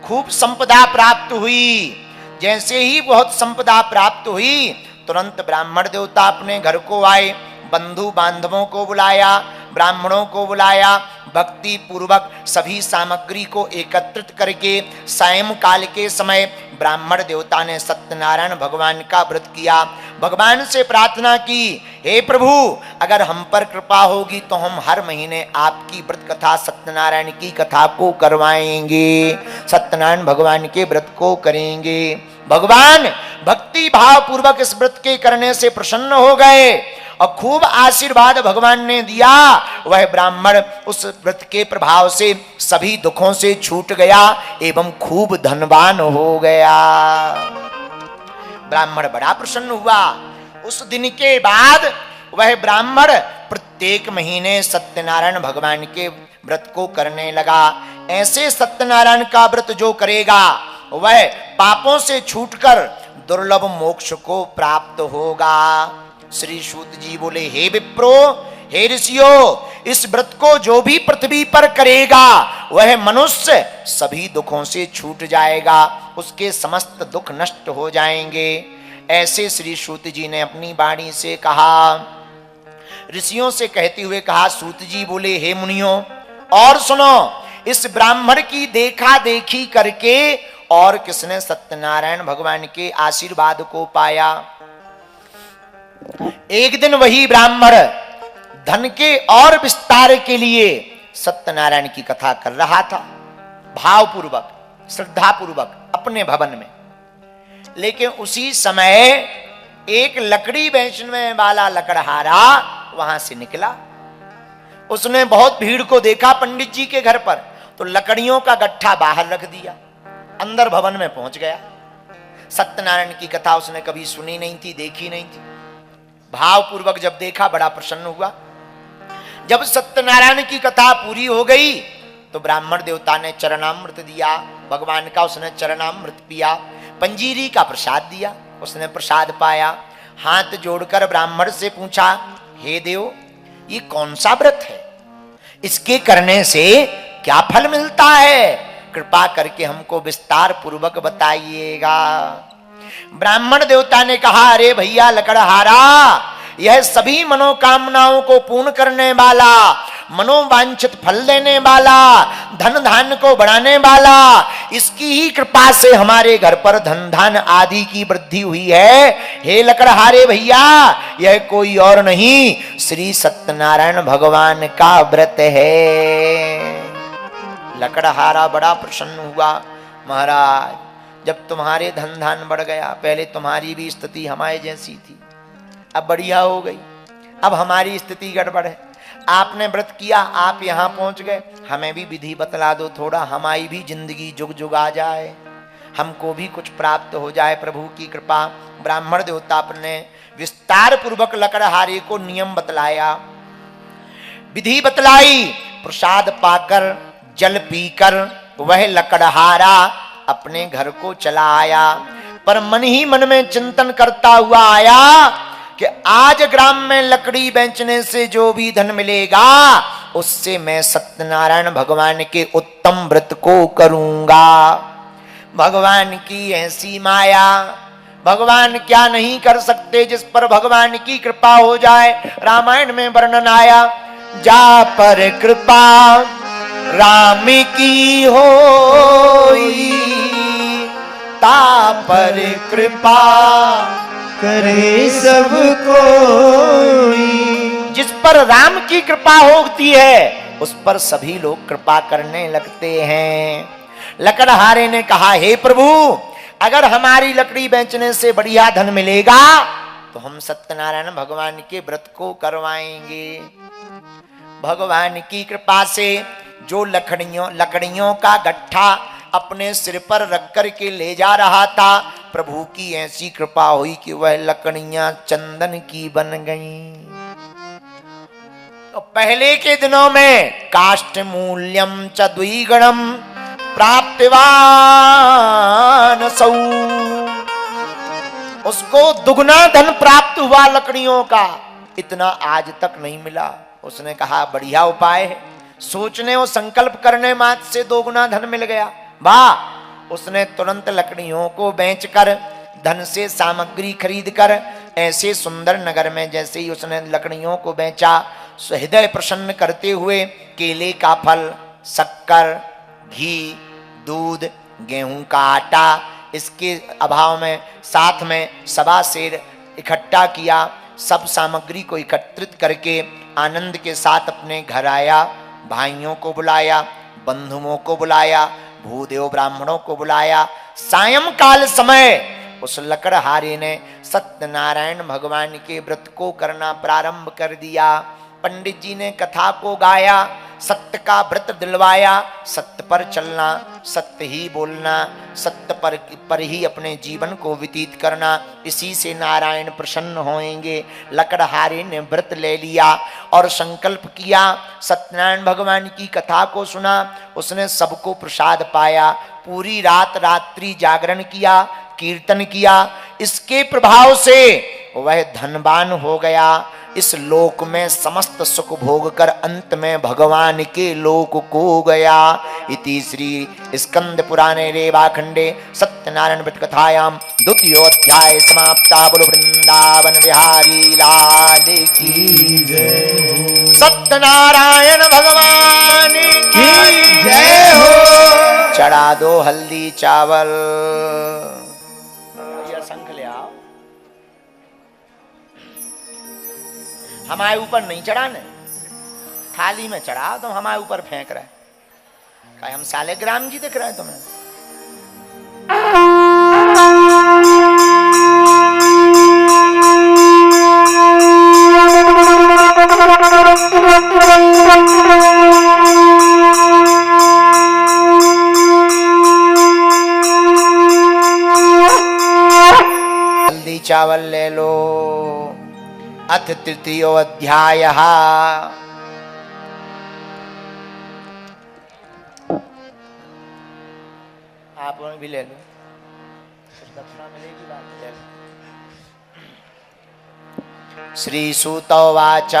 खूब संपदा प्राप्त हुई। जैसे ही बहुत संपदा प्राप्त हुई, तुरंत ब्राह्मण देवता अपने घर को आए, बंधु बांधवों को बुलाया, ब्राह्मणों को बुलाया, भक्ति पूर्वक सभी सामग्री को एकत्रित करके सायं काल के समय ब्राह्मण देवता ने सत्यनारायण भगवान का व्रत किया। भगवान से प्रार्थना की, हे प्रभु अगर हम पर कृपा होगी तो हम हर महीने आपकी व्रत कथा सत्यनारायण की कथा को करवाएंगे, सत्यनारायण भगवान के व्रत को करेंगे। भगवान भक्ति भाव पूर्वक इस व्रत के करने से प्रसन्न हो गए और खूब आशीर्वाद भगवान ने दिया। वह ब्राह्मण उस व्रत के प्रभाव से सभी दुखों से छूट गया एवं खूब धनवान हो गया। ब्राह्मण बड़ा प्रसन्न हुआ। उस दिन के बाद वह ब्राह्मण प्रत्येक महीने सत्यनारायण भगवान के व्रत को करने लगा। ऐसे सत्यनारायण का व्रत जो करेगा वह पापों से छूटकर दुर्लभ मोक्ष को प्राप्त होगा। श्री सूत जी बोले, हे विप्रो, हे ऋषियों, इस व्रत को जो भी पृथ्वी पर करेगा वह मनुष्य सभी दुखों से छूट जाएगा, उसके समस्त दुख नष्ट हो जाएंगे। ऐसे श्री सूत जी ने अपनी वाणी से कहा। ऋषियों से कहते हुए कहा, सूत जी बोले, हे मुनियों और सुनो, इस ब्राह्मण की देखा देखी करके और किसने सत्यनारायण भगवान के आशीर्वाद को पाया। एक दिन वही ब्राह्मण धन के और विस्तार के लिए सत्यनारायण की कथा कर रहा था, भावपूर्वक श्रद्धापूर्वक अपने भवन में। लेकिन उसी समय एक लकड़ी बेचने वाला लकड़हारा वहां से निकला। उसने बहुत भीड़ को देखा पंडित जी के घर पर, तो लकड़ियों का गट्ठा बाहर रख दिया, अंदर भवन में पहुंच गया। सत्यनारायण की कथा उसने कभी सुनी नहीं थी, देखी नहीं थी। भावपूर्वक जब देखा बड़ा प्रसन्न हुआ। जब सत्यनारायण की कथा पूरी हो गई तो ब्राह्मण देवता ने चरणामृत दिया, भगवान का उसने चरणामृत पिया, पंजीरी का प्रसाद दिया, उसने प्रसाद पाया। हाथ जोड़कर ब्राह्मण से पूछा, हे देव, ये कौन सा व्रत है, इसके करने से क्या फल मिलता है, कृपा करके हमको विस्तार पूर्वक बताइएगा। ब्राह्मण देवता ने कहा, अरे भैया लकड़हारा, यह सभी मनोकामनाओं को पूर्ण करने वाला, मनोवांछित फल देने वाला, धन धान्य को बढ़ाने वाला, इसकी ही कृपा से हमारे घर पर धन धान आदि की वृद्धि हुई है। हे लकड़हारे भैया, यह कोई और नहीं श्री सत्यनारायण भगवान का व्रत है। लकड़हारा बड़ा प्रसन्न हुआ। महाराज, जब तुम्हारे धन धान बढ़ गया, पहले तुम्हारी भी स्थिति हमारे जैसी थी, अब बढ़िया हो गई, अब हमारी स्थिति गड़बड़ है। आपने व्रत किया, आप यहाँ पहुंच गए, हमें भी विधि बतला दो थोड़ा, हमारी भी जिंदगी जुग जुग आ जाए, हमको भी कुछ प्राप्त हो जाए, प्रभु की कृपा। ब्राह्मण देवता ने विस्तार पूर्वक लकड़हारे को नियम बतलाया, विधि बतलाई। प्रसाद पाकर जल पीकर वह लकड़हारा अपने घर को चला आया। पर मन ही मन में चिंतन करता हुआ आया कि आज ग्राम में लकड़ी बेचने से जो भी धन मिलेगा उससे मैं सत्यनारायण भगवान के उत्तम व्रत को करूंगा। भगवान की ऐसी माया, भगवान क्या नहीं कर सकते जिस पर भगवान की कृपा हो जाए। रामायण में वर्णन आया, जा पर कृपा राम की होई, ता पर कृपा करे सब कोई। जिस पर राम की कृपा होती है उस पर सभी लोग कृपा करने लगते हैं। लकड़हारे ने कहा, हे प्रभु, अगर हमारी लकड़ी बेचने से बढ़िया धन मिलेगा तो हम सत्यनारायण भगवान के व्रत को करवाएंगे। भगवान की कृपा से जो लकड़ियों का गट्ठा अपने सिर पर रख कर के ले जा रहा था, प्रभु की ऐसी कृपा हुई कि वह लकड़ियां चंदन की बन गईं। तो पहले के दिनों में काष्ठ मूल्यम च द्विगुणम प्राप्तवान सौ, उसको दुगना धन प्राप्त हुआ लकड़ियों का, इतना आज तक नहीं मिला। उसने कहा, बढ़िया उपाय है, सोचने और संकल्प करने मात्र से दोगुना धन मिल गया। वाह! उसने तुरंत लकड़ियों को बेचकर धन से सामग्री खरीदकर ऐसे सुंदर नगर में जैसे ही उसने लकड़ियों को बेचा, हृदय प्रसन्न करते हुए केले का फल, शक्कर, घी, दूध, गेहूं का आटा, इसके अभाव में साथ में 1.25 सेर इकट्ठा किया, सब सामग्री को एकत्रित करके आनंद के साथ अपने घर आया। भाइयों को बुलाया, बंधुओं को बुलाया, भूदेव ब्राह्मणों को बुलाया। सायंकाल समय उस लकड़हारे ने सत्यनारायण भगवान के व्रत को करना प्रारंभ कर दिया। पंडित जी ने कथा को गाया, सत्य का व्रत दिलवाया, सत्य पर चलना, सत्य ही बोलना, सत्य पर ही अपने जीवन को व्यतीत करना, इसी से नारायण प्रसन्न होंगे। लकड़हारे ने व्रत ले लिया और संकल्प किया, सत्यनारायण भगवान की कथा को सुना, उसने सबको प्रसाद पाया। पूरी रात रात्रि जागरण किया, कीर्तन किया। इसके प्रभाव से वह धनवान हो गया। इस लोक में समस्त सुख भोग कर अंत में भगवान के लोक को गया। इति श्री स्कंद पुराणे रेवाखंडे सत्यनारायण व्रत कथायाम द्वितीयोऽध्याय समाप्ता। बोलो वृंदावन बिहारी लाल की जय। सत्यनारायण भगवान की जय हो। चढ़ा दो हल्दी चावल। शंख ले आओ। हमारे ऊपर नहीं चढ़ाने, थाली में चढ़ा तो हमारे ऊपर फेंक रहा है। हम सालेग्राम जी दिख रहे हैं तुम्हें? हल्दी चावल ले लो। अथ तृतीयो अध्याय। आप भी ले लो, दक्षिणा मिलेगी, बात ले लो। श्री सूत उवाच।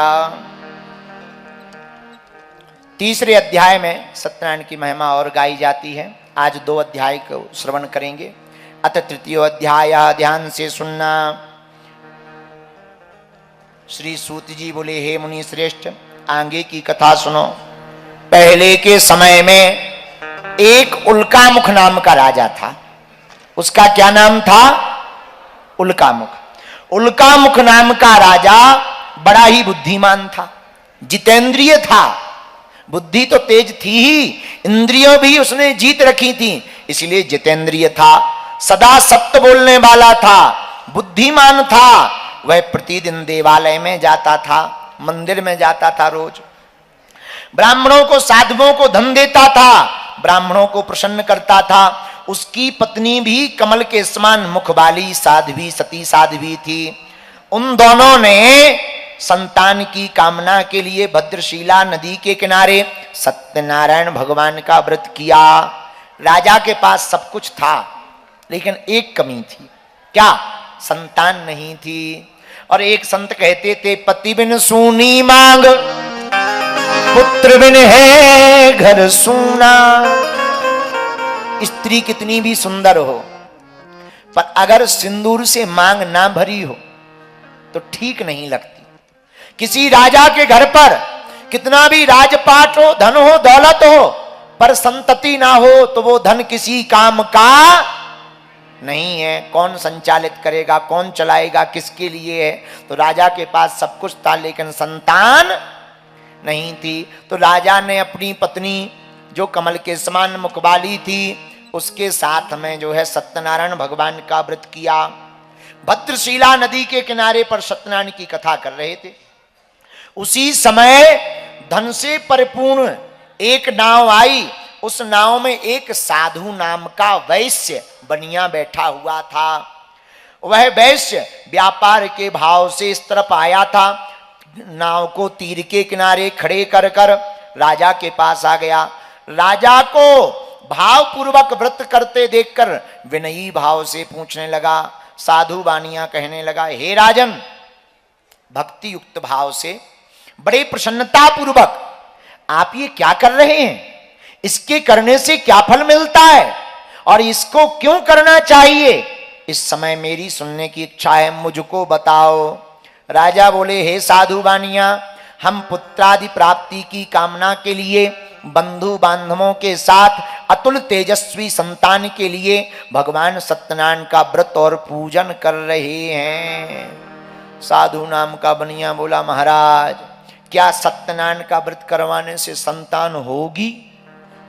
तीसरे अध्याय में सत्यनारायण की महिमा और गाई जाती है। आज 2 अध्याय को श्रवण करेंगे। अथ तृतीयो अध्याय, ध्यान से सुनना। श्री सूत जी बोले, हे मुनि श्रेष्ठ, आगे की कथा सुनो। पहले के समय में एक उल्कामुख नाम का राजा था। उसका क्या नाम था? उल्कामुख। उल्कामुख नाम का राजा बड़ा ही बुद्धिमान था, जितेंद्रिय था। बुद्धि तो तेज थी ही, इंद्रियों भी उसने जीत रखी थी, इसलिए जितेंद्रिय था। सदा सत्य बोलने वाला था, बुद्धिमान था। वह प्रतिदिन देवालय में जाता था, मंदिर में जाता था रोज। ब्राह्मणों को, साधुओं को धन देता था, ब्राह्मणों को प्रसन्न करता था। उसकी पत्नी भी कमल के समान मुख वाली साध्वी, सती साध्वी थी। उन दोनों ने संतान की कामना के लिए भद्रशिला नदी के किनारे सत्यनारायण भगवान का व्रत किया। राजा के पास सब कुछ था, लेकिन एक कमी थी। क्या? संतान नहीं थी। और एक संत कहते थे, पति बिन सूनी मांग, पुत्र बिन है घर सूना। स्त्री कितनी भी सुंदर हो, पर अगर सिंदूर से मांग ना भरी हो तो ठीक नहीं लगती। किसी राजा के घर पर कितना भी राजपाट हो, धन हो, दौलत हो, पर संतति ना हो तो वो धन किसी काम का नहीं है। कौन संचालित करेगा, कौन चलाएगा, किसके लिए है? तो राजा के पास सब कुछ था, लेकिन संतान नहीं थी। तो राजा ने अपनी पत्नी, जो कमल के समान मुखवाली थी, उसके साथ में जो है सत्यनारायण भगवान का व्रत किया। भद्रशिला नदी के किनारे पर सत्यनारायण की कथा कर रहे थे। उसी समय धन से परिपूर्ण एक नाव आई। उस नाव में एक साधु नाम का वैश्य बनिया बैठा हुआ था। वह वैश्य व्यापार के भाव से इस तरफ आया था। नाव को तीर के किनारे खड़े कर कर राजा के पास आ गया। राजा को भाव पूर्वक व्रत करते देखकर विनयी भाव से पूछने लगा। साधु बानिया कहने लगा, हे राजन, भक्ति युक्त भाव से बड़े प्रसन्नता पूर्वक आप ये क्या कर रहे हैं? इसके करने से क्या फल मिलता है और इसको क्यों करना चाहिए? इस समय मेरी सुनने की इच्छा है, मुझको बताओ। राजा बोले, हे साधु बानिया, हम पुत्रादि प्राप्ति की कामना के लिए बंधु बांधवों के साथ अतुल तेजस्वी संतान के लिए भगवान सत्यनारायण का व्रत और पूजन कर रहे हैं। साधु नाम का बनिया बोला, महाराज क्या सत्यनारायण का व्रत करवाने से संतान होगी?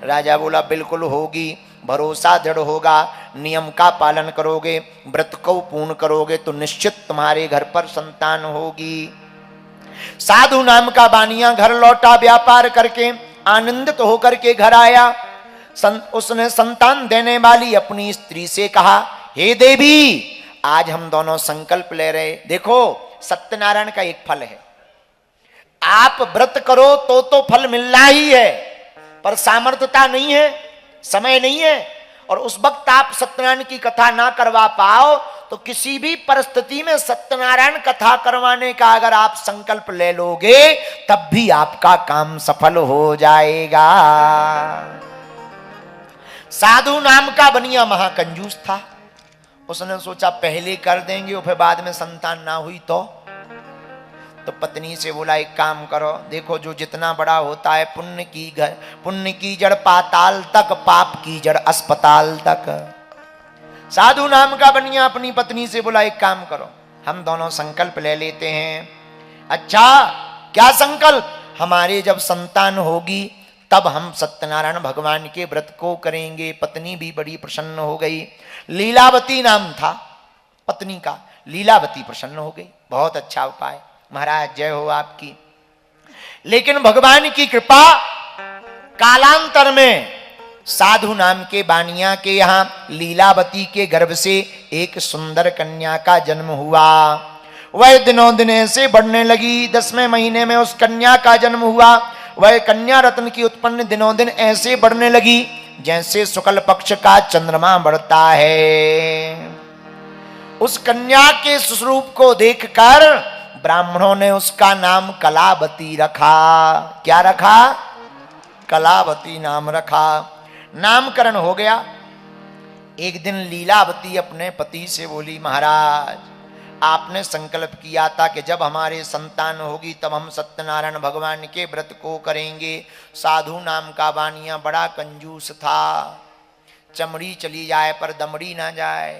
राजा बोला, बिल्कुल होगी, भरोसा दृढ़ होगा, नियम का पालन करोगे, व्रत को पूर्ण करोगे तो निश्चित तुम्हारे घर पर संतान होगी। साधु नाम का बानिया घर लौटा, व्यापार करके आनंदित होकर के घर आया। उसने संतान देने वाली अपनी स्त्री से कहा, हे देवी, आज हम दोनों संकल्प ले रहे। देखो, सत्यनारायण का एक फल है, आप व्रत करो तो फल मिलना ही है, पर सामर्थ्यता नहीं है, समय नहीं है, और उस वक्त आप सत्यनारायण की कथा ना करवा पाओ तो किसी भी परिस्थिति में सत्यनारायण कथा करवाने का अगर आप संकल्प ले लोगे तब भी आपका काम सफल हो जाएगा। साधु नाम का बनिया महाकंजूस था। उसने सोचा पहले कर देंगे और फिर बाद में संतान ना हुई तो पत्नी से बोला, एक काम करो, देखो जो जितना बड़ा होता है पुण्य की जड़ पाताल तक, पाप की जड़ अस्पताल तक। साधु नाम का बनिया अपनी पत्नी से बोला, एक काम करो, हम दोनों संकल्प ले लेते हैं। अच्छा, क्या संकल्प? हमारे जब संतान होगी तब हम सत्यनारायण भगवान के व्रत को करेंगे। पत्नी भी बड़ी प्रसन्न हो गई। लीलावती नाम था पत्नी का, लीलावती प्रसन्न हो गई। बहुत अच्छा उपाय महाराज, जय हो आपकी। लेकिन भगवान की कृपा, कालांतर में साधु नाम के बानिया के यहां लीलावती के गर्भ से एक सुंदर कन्या का जन्म हुआ। वह दिनों दिन ऐसे बढ़ने लगी। 10वें महीने में उस कन्या का जन्म हुआ। वह कन्या रत्न की उत्पन्न दिनों दिन ऐसे बढ़ने लगी जैसे शुक्ल पक्ष का चंद्रमा बढ़ता है। उस कन्या के स्वरूप को देखकर ब्राह्मणों ने उसका नाम कलावती रखा। क्या रखा? कलावती नाम रखा। नामकरण हो गया। एक दिन लीलावती अपने पति से बोली, महाराज आपने संकल्प किया था कि जब हमारे संतान होगी तब हम सत्यनारायण भगवान के व्रत को करेंगे। साधु नाम का बानिया बड़ा कंजूस था, चमड़ी चली जाए पर दमड़ी ना जाए।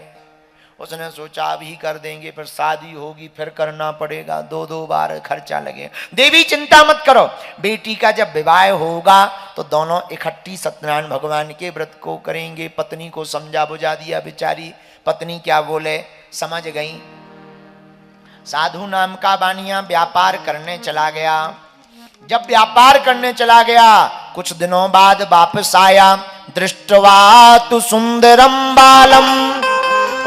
उसने सोचा अभी कर देंगे, फिर शादी होगी, फिर करना पड़ेगा, दो बार खर्चा लगे। देवी चिंता मत करो, बेटी का जब विवाह होगा तो दोनों इकट्ठी सत्यनारायण भगवान के व्रत को करेंगे। पत्नी को समझा बुझा दिया। बेचारी पत्नी क्या बोले समझ गई। साधु नाम का बानिया व्यापार करने चला गया। जब व्यापार करने चला गया कुछ दिनों बाद वापस आया। दृष्टवा तु सुंदरम बालम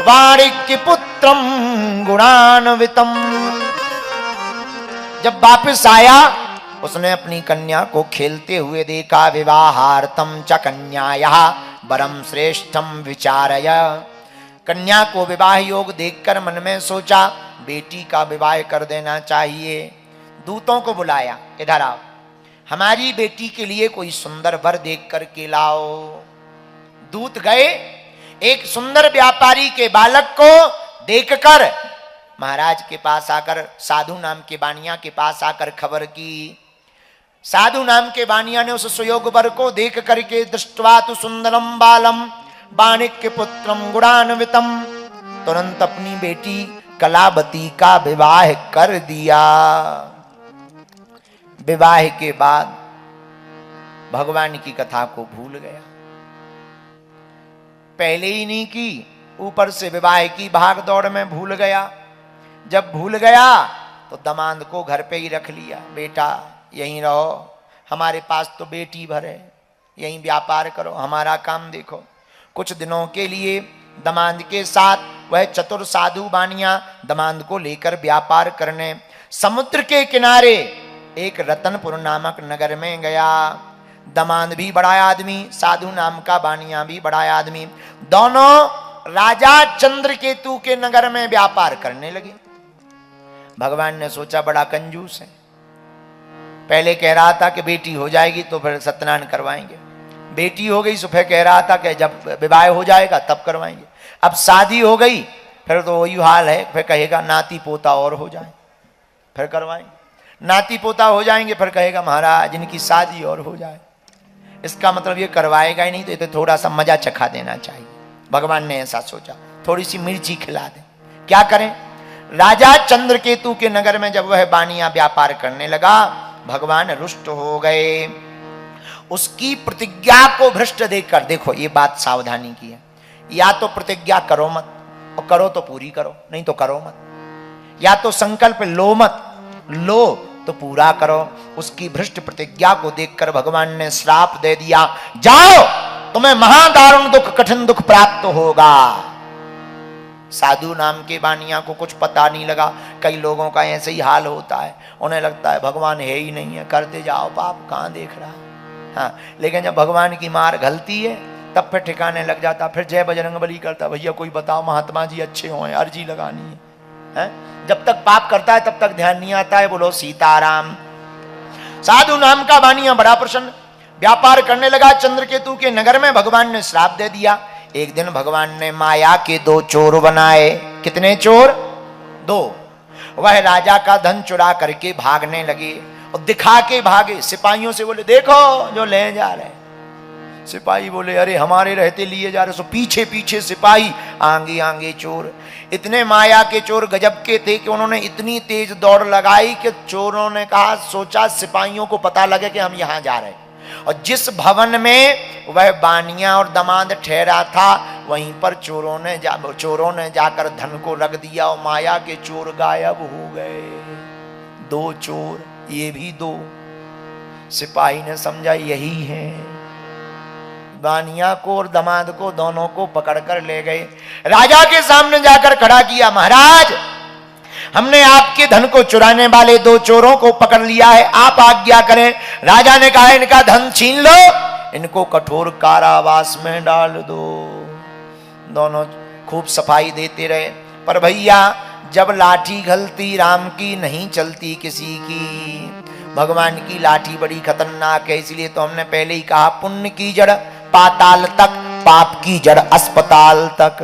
वाणिक्य पुत्रम गुणान्वितम। जब वापस आया उसने अपनी कन्या को खेलते हुए देखा। विवाहार्थम च कन्याया वरम श्रेष्ठम विचारय। कन्या को विवाह योग देखकर मन में सोचा बेटी का विवाह कर देना चाहिए। दूतों को बुलाया, इधर आओ, हमारी बेटी के लिए कोई सुंदर वर देख कर के लाओ। दूत गए, एक सुंदर व्यापारी के बालक को देखकर महाराज के पास आकर, साधु नाम के बानिया के पास आकर खबर की। साधु नाम के बानिया ने उस सुयोग वर को देख करके दृष्टवा तु सुंदरम बालम वाणिक्य पुत्रम गुणान्वितम, तुरंत अपनी बेटी कलावती का विवाह कर दिया। विवाह के बाद भगवान की कथा को भूल गया। पहले ही नहीं की, ऊपर से विवाह की भाग दौड़ में भूल गया। जब भूल गया तो दामाद को घर पे ही रख लिया। बेटा यहीं रहो, हमारे पास तो बेटी भर है, यहीं व्यापार करो, हमारा काम देखो। कुछ दिनों के लिए दामाद के साथ वह चतुर साधु बानिया दामाद को लेकर व्यापार करने समुद्र के किनारे एक रतनपुर नामक नगर में गया। दामाद भी बड़ा आदमी, साधु नाम का बानिया भी बड़ा आदमी, दोनों राजा चंद्रकेतु के नगर में व्यापार करने लगे। भगवान ने सोचा बड़ा कंजूस है, पहले कह रहा था कि बेटी हो जाएगी तो फिर सत्यनारायण करवाएंगे, बेटी हो गई तो फिर कह रहा था कि जब विवाह हो जाएगा तब करवाएंगे, अब शादी हो गई फिर तो वही हाल है, फिर कहेगा नाती पोता और हो जाए फिर करवाएंगे, नाती पोता हो जाएंगे फिर कहेगा महाराज इनकी शादी और हो जाए। इसका मतलब ये करवाएगा ही नहीं, तो ये तो थोड़ा सा मजा चखा देना चाहिए। भगवान ने ऐसा सोचा, थोड़ी सी मिर्ची खिला दे। क्या करें, राजा चंद्रकेतु के नगर में जब वह बानिया व्यापार करने लगा, भगवान रुष्ट हो गए। उसकी प्रतिज्ञा को भ्रष्ट देखकर, देखो ये बात सावधानी की है, या तो प्रतिज्ञा करो मत, और करो तो पूरी करो, नहीं तो करो मत। या तो संकल्प लो मत, लो तो पूरा करो। उसकी भ्रष्ट प्रतिज्ञा को देखकर भगवान ने श्राप दे दिया, जाओ तुम्हें महादारुण दुख, कठिन दुख प्राप्त होगा। साधु नाम के बानिया को कुछ पता नहीं लगा। कई लोगों का ऐसे ही हाल होता है, उन्हें लगता है भगवान है ही नहीं है, करते जाओ पाप, कहां देख रहा है। हाँ, लेकिन जब भगवान की मार घलती है तब फिर ठिकाने लग जाता, फिर जय बजरंगबली करता, भैया कोई बताओ महात्मा जी अच्छे हों, अर्जी लगानी है। जब तक पाप करता है तब तक ध्यान नहीं आता है। बोलो सीताराम। साधु नाम का बानिया बड़ा प्रसन्न, व्यापार करने लगा। चंद्रकेतु के नगर में भगवान ने श्राप दे दिया। एक दिन भगवान ने माया के 2 चोर बनाए। कितने चोर? 2। वह राजा का धन चुरा करके भागने लगे और दिखा के भागे। सिपाहियों से बोले देखो जो ले जा रहे। सिपाही बोले अरे हमारे रहते लिए जा रहे। सो पीछे पीछे सिपाही, आगे आगे चोर। इतने माया के चोर गजब के थे कि उन्होंने इतनी तेज दौड़ लगाई कि चोरों ने कहा, सोचा सिपाहियों को पता लगे कि हम यहां जा रहे हैं। और जिस भवन में वह बानिया और दामाद ठहरा था, वहीं पर चोरों ने जाकर धन को रख दिया और माया के चोर गायब हो गए। 2 चोर, ये भी 2। सिपाही ने समझा यही है। बानिया को और दामाद को, दोनों को पकड़कर ले गए। राजा के सामने जाकर खड़ा किया, महाराज हमने आपके धन को चुराने वाले 2 चोरों को पकड़ लिया है, आप आज्ञा करें। राजा ने कहा इनका धन छीन लो, इनको कठोर कारावास में डाल दो। दोनों खूब सफाई देते रहे, पर भैया जब लाठी घलती राम की नहीं चलती किसी की। भगवान की लाठी बड़ी खतरनाक है, इसलिए तो हमने पहले ही कहा पुण्य की जड़ पाताल तक, पाप की जड़ अस्पताल तक।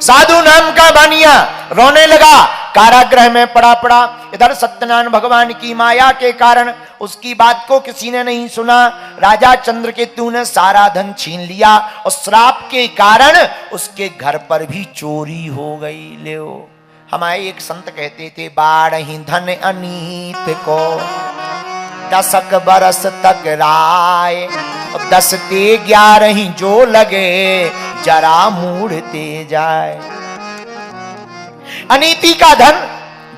साधु नाम का बानिया रोने लगा, कारागृह में पड़ा। इधर सत्यनारायण भगवान की माया के कारण उसकी बात को किसी ने नहीं सुना। राजा चंद्रकेतु ने सारा धन छीन लिया और श्राप के कारण उसके घर पर भी चोरी हो गई। ले हमारे एक संत कहते थे, बाढ़ही धन अनीत को 10 बरस तक राय, 10 ते 11 जो लगे जरा मूढ़ते जाए। अनीति का धन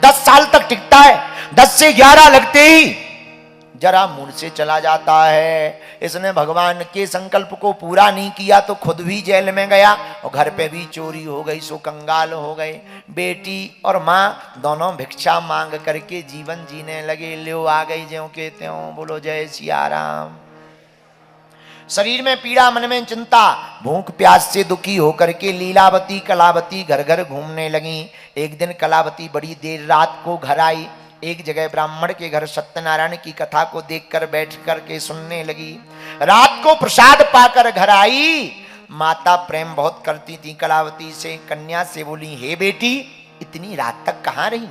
10 साल तक टिकता है, 10 से 11 लगते ही जरा मुड़ से चला जाता है। इसने भगवान के संकल्प को पूरा नहीं किया तो खुद भी जेल में गया और घर पे भी चोरी हो गई, सो कंगाल हो गए। बेटी और माँ दोनों भिक्षा मांग करके जीवन जीने लगे। लो आ गई ज्यों के त्यों। बोलो जय सिया राम। शरीर में पीड़ा, मन में चिंता, भूख प्यास से दुखी होकर के लीलावती कलावती घर घर घूमने लगी। एक दिन कलावती बड़ी देर रात को घर आई। एक जगह ब्राह्मण के घर सत्यनारायण की कथा को देखकर बैठ कर के सुनने लगी। रात को प्रसाद पाकर घर आई। माता प्रेम बहुत करती थी कलावती से। कन्या से बोली, हे बेटी इतनी रात तक कहाँ रही?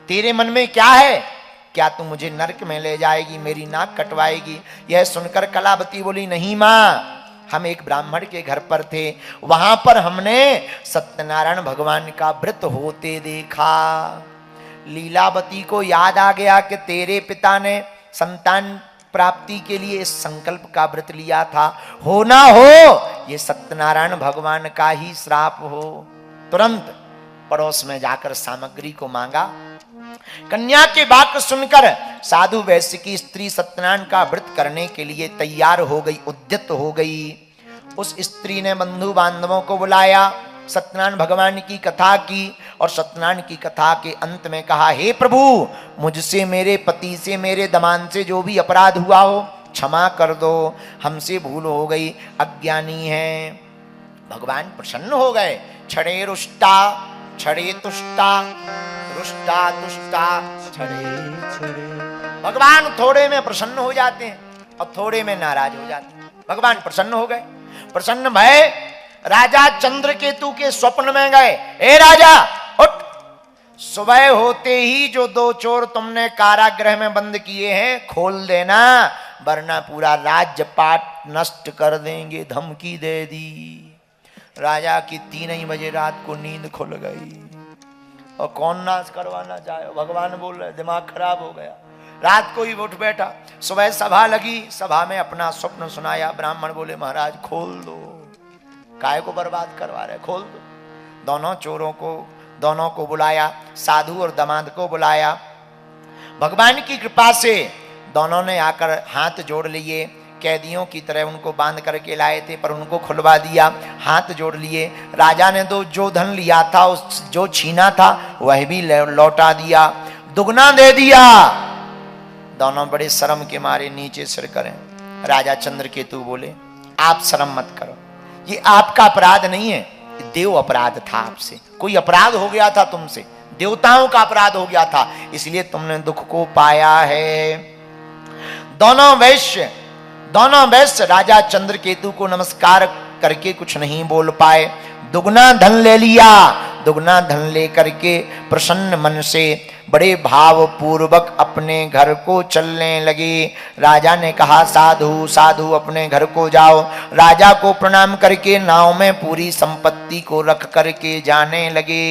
तेरे मन में क्या है? क्या तू मुझे नरक में ले जाएगी, मेरी नाक कटवाएगी? यह सुनकर कलावती बोली, नहीं माँ, हम एक ब्राह्मण के घर पर थे, वहां पर हमने सत्यनारायण भगवान का व्रत होते देखा। लीलावती को याद आ गया कि तेरे पिता ने संतान प्राप्ति के लिए इस संकल्प का व्रत लिया था। हो ना हो ये सत्यनारायण भगवान का ही श्राप हो। तुरंत पड़ोस में जाकर सामग्री को मांगा। कन्या के वाक्य सुनकर साधु वैश्य की स्त्री सत्यनारायण का व्रत करने के लिए तैयार हो गई, उद्यत हो गई। उस स्त्री ने बंधु बांधवों को बुलाया, सत्यनारायण भगवान की कथा की और सत्यनारायण की कथा के अंत में कहा, हे प्रभु मुझसे, मेरे पति से, मेरे दमान से जो भी अपराध हुआ हो क्षमा कर दो, हमसे भूल हो गई, अज्ञानी है। भगवान प्रसन्न हो गए। छड़े रुष्टा छड़े तुष्टा, रुष्टा तुष्टा छड़े छड़े। भगवान थोड़े में प्रसन्न हो जाते हैं और थोड़े में नाराज हो जाते हैं। भगवान प्रसन्न हो गए। प्रसन्न भय राजा चंद्रकेतु के स्वप्न में गए। ए राजा उठ, सुबह होते ही जो 2 चोर तुमने कारागृह में बंद किए हैं खोल देना, वरना पूरा राज्यपाट नष्ट कर देंगे, धमकी दे दी। राजा की 3 ही बजे रात को नींद खुल गई। और कौन नाश करवाना चाहे, भगवान बोल रहे, दिमाग खराब हो गया। रात को ही उठ बैठा। सुबह सभा लगी, सभा में अपना स्वप्न सुनाया। ब्राह्मण बोले महाराज खोल दो, काय को बर्बाद करवा रहे, खोल दो। दोनों को बुलाया, साधु और दामाद को बुलाया। भगवान की कृपा से दोनों ने आकर हाथ जोड़ लिए। कैदियों की तरह उनको बांध करके लाए थे, पर उनको खुलवा दिया, हाथ जोड़ लिए। राजा ने तो जो धन लिया था, उस जो छीना था वह भी लौटा दिया, दुगना दे दिया। दोनों बड़े शर्म के मारे नीचे सिर करें। राजा चंद्रकेतु बोले आप शर्म मत करो, ये आपका अपराध नहीं है, देव अपराध था आपसे। कोई अपराध हो गया था तुमसे, देवताओं का अपराध हो गया था, इसलिए तुमने दुख को पाया है। दोनों वैश्य राजा चंद्रकेतु को नमस्कार करके कुछ नहीं बोल पाए। दुगना धन ले लिया। दुगना धन लेकर के प्रसन्न मन से बड़े भाव पूर्वक अपने घर को चलने लगे। राजा ने कहा साधु साधु अपने घर को जाओ। राजा को प्रणाम करके नाव में पूरी संपत्ति को रख करके जाने लगे।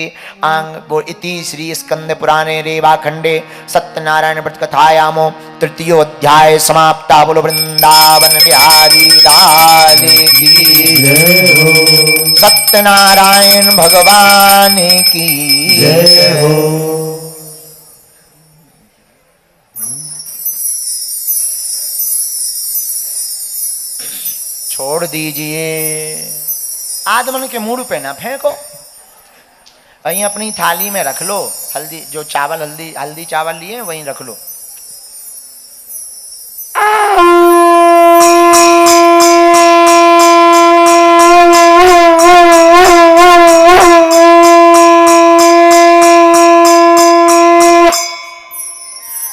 इति श्री स्कंद पुराणे रेवाखंडे सत्यनारायण व्रत कथायामो 3य अध्याय समाप्ता। बोलो वृंदावन बिहारी लाल की जय हो। सत्यनारायण भगवान की जय हो। छोड़ दीजिए, आदमन के मूड पे ना फेंको, वहीं अपनी थाली में रख लो। हल्दी जो चावल हल्दी चावल लिए वहीं रख लो।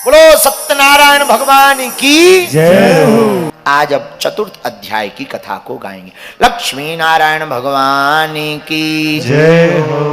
बोलो सत्यनारायण भगवान की जय हो। आज अब 4th अध्याय की कथा को गाएंगे। लक्ष्मी नारायण भगवान की जय हो।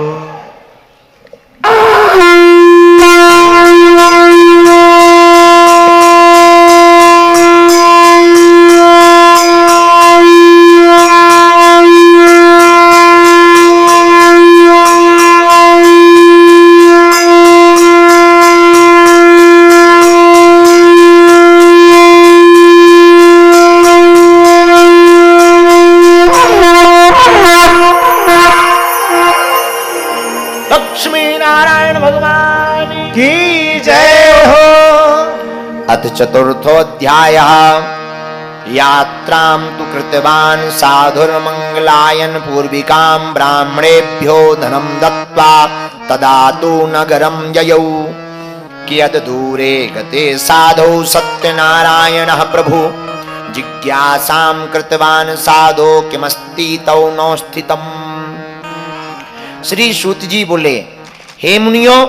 अथ 4थोऽध्याय यात्रां तु कृतवान् साधुर्मंगलायन पूर्विकां ब्राह्मणेभ्यो धनं दत्त्वा तदा तु नगरं ययौ। कियद् दूरे गते साधौ सत्यनारायणः प्रभु जिज्ञासां कृतवान् साधो किमस्ति तौ नौ स्थितम्। श्री सूत जी बोले हे मुनियों,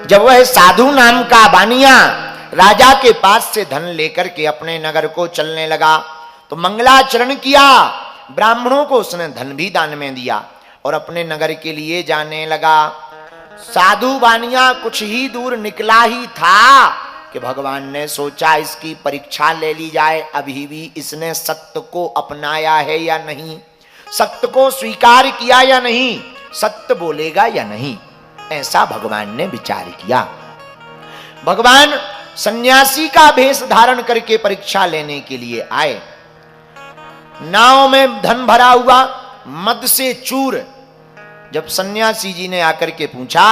जब वह साधु नाम का बानिया राजा के पास से धन लेकर के अपने नगर को चलने लगा तो मंगलाचरण किया। ब्राह्मणों को उसने धन भी दान में दिया और अपने नगर के लिए जाने लगा। साधु बानिया कुछ ही दूर निकला ही था कि भगवान ने सोचा इसकी परीक्षा ले ली जाए, अभी भी इसने सत्य को अपनाया है या नहीं, सत्य को स्वीकार किया या नहीं, सत्य बोलेगा या नहीं। ऐसा भगवान ने विचार किया। भगवान सन्यासी का भेष धारण करके परीक्षा लेने के लिए आए। नाव में धन भरा हुआ, मद से चूर। जब सन्यासी जी ने आकर के पूछा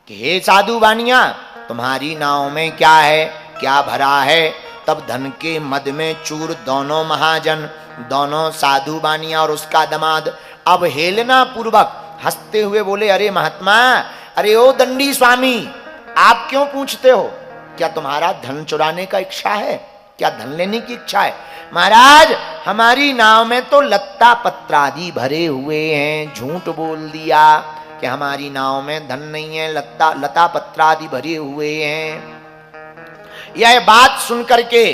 कि हे साधु बानिया, तुम्हारी नाव में क्या है, क्या भरा है, तब धन के मद में चूर दोनों महाजन, दोनों साधु बानिया और उसका दामाद अब हेलना पूर्वक हंसते हुए बोले अरे महात्मा, अरे ओ दंडी स्वामी, आप क्यों पूछते हो? क्या तुम्हारा धन चुराने का इच्छा है? क्या धन लेने की इच्छा है? महाराज, हमारी नाव में तो लत्ता पत्रादि भरे हुए हैं। झूठ बोल दिया कि हमारी नाव में धन नहीं है, लता पत्रादि भरे हुए हैं। यह बात सुनकर के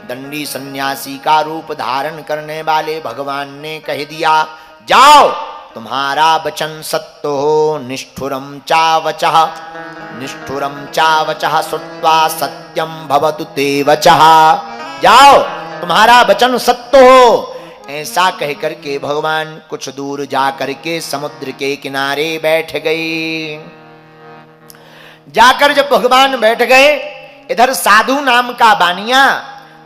दंडी सन्यासी का रूप धारण करने वाले भगवान ने कह दिया, जाओ, तुम्हारा वचन सत्य हो। निष्ठुरम चावचः श्रुत्वा सत्यम भवतु ते वचः। जाओ, तुम्हारा वचन सत्य हो। ऐसा कह करके भगवान कुछ दूर जा करके समुद्र के किनारे बैठ गए। जाकर जब भगवान बैठ गए, इधर साधु नाम का बानिया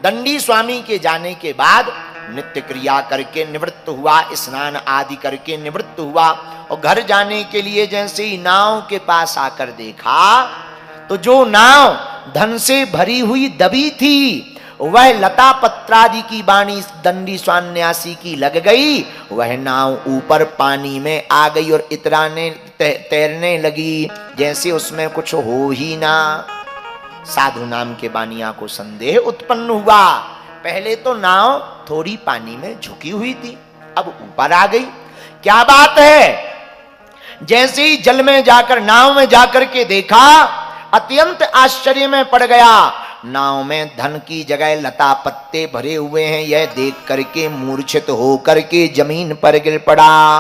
दंडी स्वामी के जाने के बाद नित्य क्रिया करके निवृत्त हुआ, स्नान आदि करके निवृत्त हुआ, और घर जाने के लिए जैसे ही नाव के पास आकर देखा तो जो नाव धन से भरी हुई दबी थी, वह लता पत्रादि की बाणी दंडी सन्यासी की लग गई। वह नाव ऊपर पानी में आ गई और इतराने तैरने लगी जैसे उसमें कुछ हो ही ना। साधु नाम के बानिया को संदेह उत्पन्न हुआ। पहले तो नाव थोड़ी पानी में झुकी हुई थी, अब ऊपर आ गई, क्या बात है? जैसे ही जल में जाकर, नाव में जाकर के देखा, अत्यंत आश्चर्य में पड़ गया। नाव में धन की जगह लता पत्ते भरे हुए हैं। यह देख करके मूर्छित हो करके जमीन पर गिर पड़ा,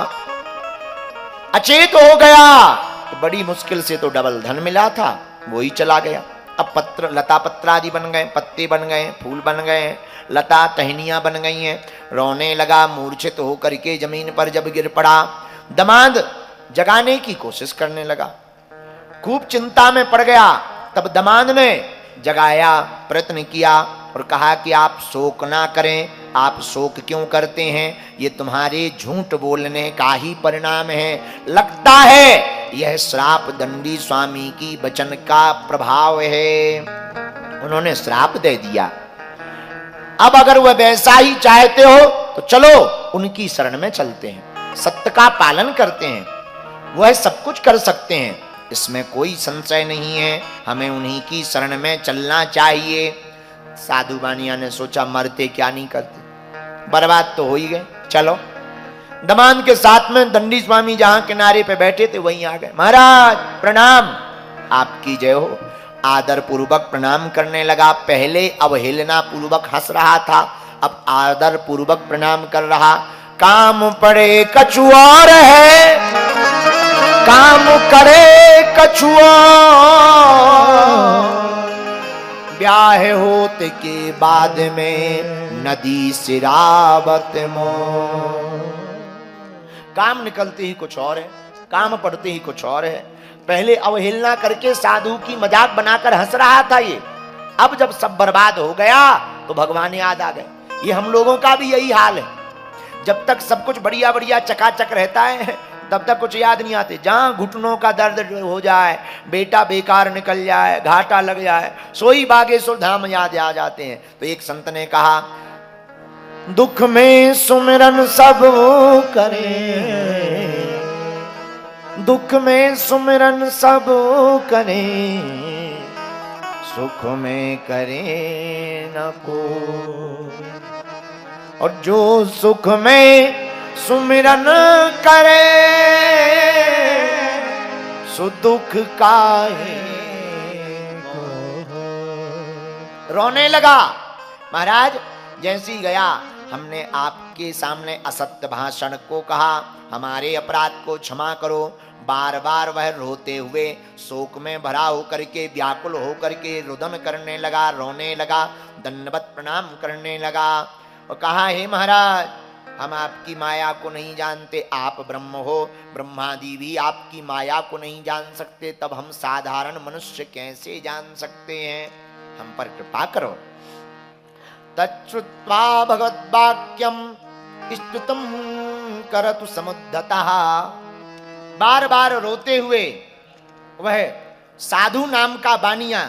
अचेत हो गया। बड़ी मुश्किल से तो डबल धन मिला था, वो ही चला गया। अब पत्र, लता पत्र आदि बन गए, पत्ते बन गए, फूल बन गए, लता टहनियां बन गई हैं। रोने लगा, मूर्छित हो करके जमीन पर जब गिर पड़ा, दमाद जगाने की कोशिश करने लगा, खूब चिंता में पड़ गया। तब दमाद ने जगाया, प्रयत्न किया और कहा कि आप शोक ना करें। आप शोक क्यों करते हैं? ये तुम्हारे झूठ बोलने का ही परिणाम है। लगता है यह श्राप दंडी स्वामी की वचन का प्रभाव है। उन्होंने श्राप दे दिया। अब अगर वह वैसा ही चाहते हो तो चलो उनकी शरण में चलते हैं, सत्य का पालन करते हैं, वह सब कुछ कर सकते हैं, इसमें कोई संशय नहीं है। हमें उन्हीं की शरण में चलना चाहिए। साधु बानिया ने सोचा, मरते क्या नहीं करते, बर्बाद तो हो ही गए, चलो। दमाद के साथ में दंडी स्वामी जहां किनारे पे बैठे थे वहीं आ गए। महाराज प्रणाम, आपकी जय हो। आदर पूर्वक प्रणाम करने लगा। पहले अवहेलना पूर्वक हंस रहा था, अब आदर पूर्वक प्रणाम कर रहा। काम पड़े कछु और है, काम करे कछु और, ब्याह होते के बाद में नदी सिरावत मोर। काम निकलते ही कुछ और है, काम पड़ते ही कुछ और है। पहले अवहेलना करके साधु की मजाक बनाकर हंस रहा था ये, अब जब सब बर्बाद हो गया तो भगवान याद आ गए। ये हम लोगों का भी यही हाल है। जब तक सब कुछ बढ़िया बढ़िया चकाचक रहता है तब तक कुछ याद नहीं आते। जहां घुटनों का दर्द हो जाए, बेटा बेकार निकल जाए, घाटा लग जाए, सोई बागेश्वर धाम याद आ जाते हैं। तो एक संत ने कहा, दुख में सुमिरन सब करे, दुख में सुमिरन सब करे, सुख में करे न को। और जो सुख में सुमिरन करे, सो दुख काहे को। रोने लगा। महाराज जैसी गया, हमने आपके सामने असत्य भाषण को कहा, हमारे अपराध को क्षमा करो। बार बार वह रोते हुए शोक में भरा होकर के, व्याकुल होकर के रुदन करने लगा, रोने लगा, दंडवत प्रणाम करने लगा और कहा, हे महाराज हम आपकी माया को नहीं जानते, आप ब्रह्म हो, ब्रह्मादि भी आपकी माया को नहीं जान सकते, तब हम साधारण मनुष्य कैसे जान सकते हैं, हम पर कृपा करो। तच्छ्रुत्वा भगवद्वाक्यम स्तुतम करतु समुद्धतः। बार बार रोते हुए वह साधु नाम का बानिया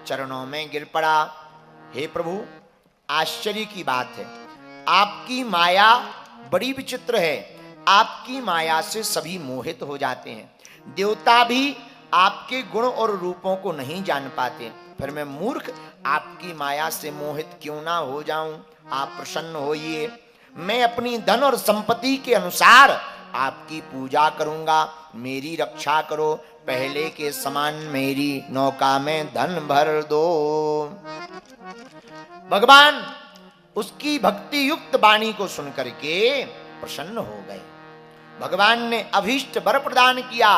चरणों में गिर पड़ा। हे प्रभु, आश्चर्य की बात है, आपकी माया बड़ी विचित्र है। आपकी माया से सभी मोहित हो जाते हैं। देवता भी आपके गुण और रूपों को नहीं जान पाते, फिर मैं मूर्ख आपकी माया से मोहित क्यों ना हो जाऊं। आप प्रसन्न होइए, मैं अपनी धन और संपत्ति के अनुसार आपकी पूजा करूंगा, मेरी रक्षा करो, पहले के समान मेरी नौका में धन भर दो। भगवान उसकी भक्ति युक्त वाणी को सुनकर के प्रसन्न हो गए। भगवान ने अभीष्ट वर प्रदान किया,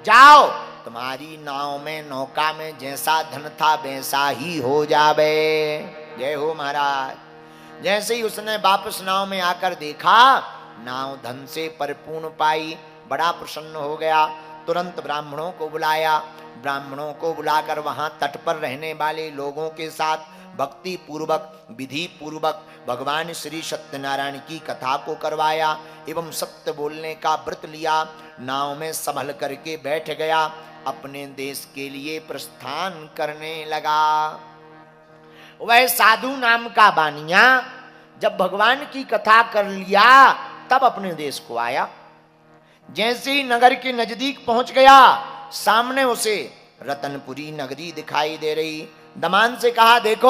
जाओ तुम्हारी नाव में, नौका में जैसा धन था वैसा ही हो जावे। जय हो महाराज। जैसे ही उसने वापस नाव में आकर देखा, नाव धन से परिपूर्ण पाई, बड़ा प्रसन्न हो गया। तुरंत ब्राह्मणों को बुलाया। ब्राह्मणों को बुलाकर वहां तट पर रहने वाले लोगों के साथ भक्ति पूर्वक, विधि पूर्वक भगवान श्री सत्यनारायण की कथा को करवाया एवं सत्य बोलने का व्रत लिया। नाव में संभल करके बैठ गया, अपने देश के लिए प्रस्थान करने लगा। वह साधु नाम का बानिया जब भगवान की कथा कर लिया तब अपने देश को आया। जैसे ही नगर के नजदीक पहुंच गया, सामने उसे रतनपुरी नगरी दिखाई दे रही। दमान से कहा, देखो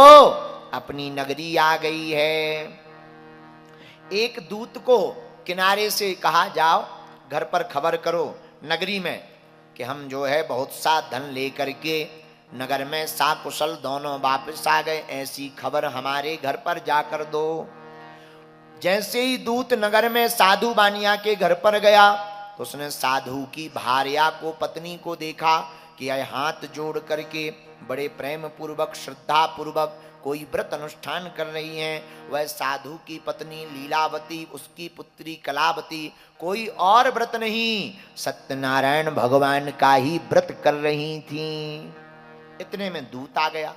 अपनी नगरी आ गई है। एक दूत को किनारे से कहा, जाओ घर पर खबर करो नगरी में कि हम जो है बहुत सा धन लेकर के नगर में साकुशल दोनों वापस आ गए, ऐसी खबर हमारे घर पर जाकर दो। जैसे ही दूत नगर में साधु बानिया के घर पर गया तो उसने साधु की भार्या को, पत्नी को देखा कि यह हाथ जोड़ करके बड़े प्रेम पूर्वक, श्रद्धा पूर्वक कोई व्रत अनुष्ठान कर रही हैं। वह साधु की पत्नी लीलावती, उसकी पुत्री कलावती कोई और व्रत नहीं, सत्यनारायण भगवान का ही व्रत कर रही थी। इतने में दूत आ गया।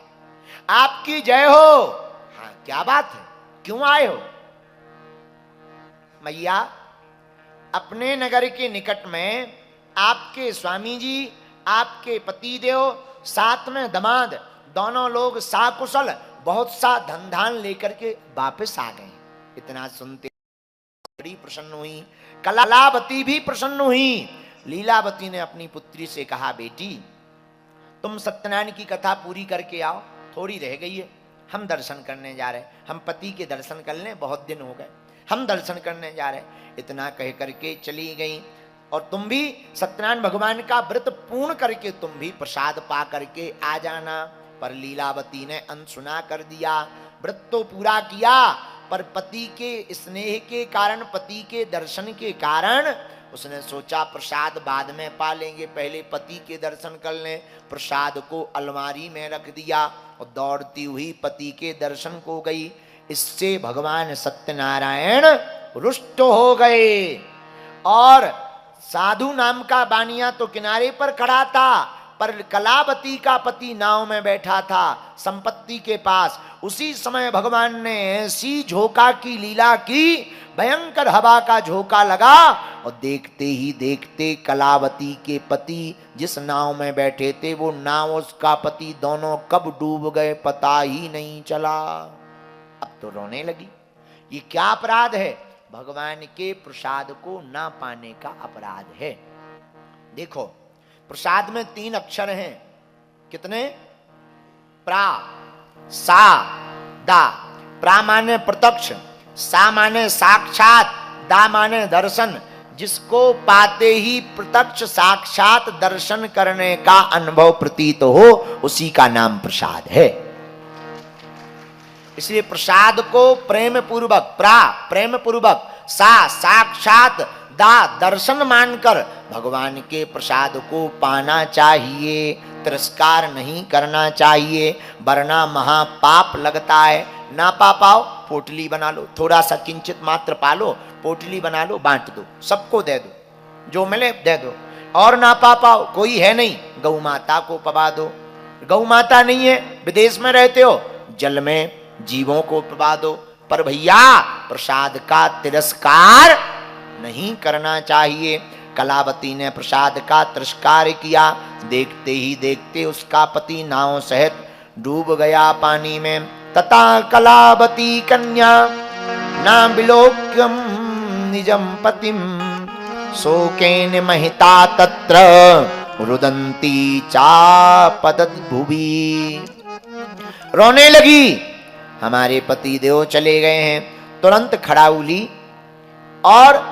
आपकी जय हो। हाँ, क्या बात है, क्यों आए हो? मैया, अपने नगर के निकट में आपके स्वामी जी, आपके पतिदेव, साथ में दामाद, दोनों लोग साकुशल बहुत सा धन धान लेकर के वापस आ गए। इतना सुनते बड़ी प्रसन्न हुई, कलावती भी प्रसन्न हुई। लीलावती ने अपनी पुत्री से कहा, बेटी तुम सत्यनारायण की कथा पूरी करके आओ, थोड़ी रह गई है, हम दर्शन करने जा रहे हैं, हम पति के दर्शन कर लें, बहुत दिन हो गए, हम दर्शन करने जा रहे हैं। इतना कह करके चली गई। और तुम भी सत्यनारायण भगवान का व्रत पूर्ण करके तुम भी प्रसाद पा करके आ जाना। पर लीलावती ने अनसुना कर दिया। व्रत तो पूरा किया, पर पति के स्नेह के कारण, पति के दर्शन के कारण उसने सोचा प्रसाद बाद में पा लेंगे, पहले पति के दर्शन कर लें। प्रसाद को अलमारी में रख दिया और दौड़ती हुई पति के दर्शन को गई। इससे भगवान सत्यनारायण रुष्ट हो गए। और साधु नाम का बानिया तो किनारे पर खड़ा था, पर कलावती का पति नाव में बैठा था संपत्ति के पास। उसी समय भगवान ने ऐसी झोंका की लीला की, भयंकर हवा का झोंका लगा और देखते ही देखते कलावती के पति जिस नाव में बैठे थे, वो नाव, उसका पति, दोनों कब डूब गए पता ही नहीं चला। अब तो रोने लगी। ये क्या अपराध है? भगवान के प्रसाद को ना पाने का अपराध है। देखो, प्रसाद में 3 अक्षर हैं। कितने? प्रा, सा, दा। प्रा माने प्रत्यक्ष, सा माने साक्षात, दा माने दर्शन। जिसको पाते ही प्रत्यक्ष साक्षात दर्शन करने का अनुभव प्रतीत हो, उसी का नाम प्रसाद है। इसलिए प्रसाद को प्रेम पूर्वक, प्रा प्रेम पूर्वक, सा साक्षात, दा दर्शन मानकर भगवान के प्रसाद को पाना चाहिए, तिरस्कार नहीं करना चाहिए, वरना महापाप लगता है। ना पा पाओ, पोटली बना लो, थोड़ा सा किंचित मात्र पालो, पोटली बना लो, बांट दो, सबको दे दो, जो मिले दे दो। और ना पा पाओ, कोई है नहीं, गौ माता को पवा दो। गौ माता नहीं है, विदेश में रहते हो, जल में जीवों को पवा दो। पर भैया प्रसाद का तिरस्कार नहीं करना चाहिए। कलावती ने प्रसाद का तिरस्कार किया। देखते ही देखते उसका पति नाव सहित डूब गया पानी में। तथा कलावती कन्या ना विलोक्यम निजम पतिम शोकेन महिता तत्र रुदंती चापदत भुवि। रोने लगी, हमारे पति देव चले गए हैं। तुरंत खड़ाउली और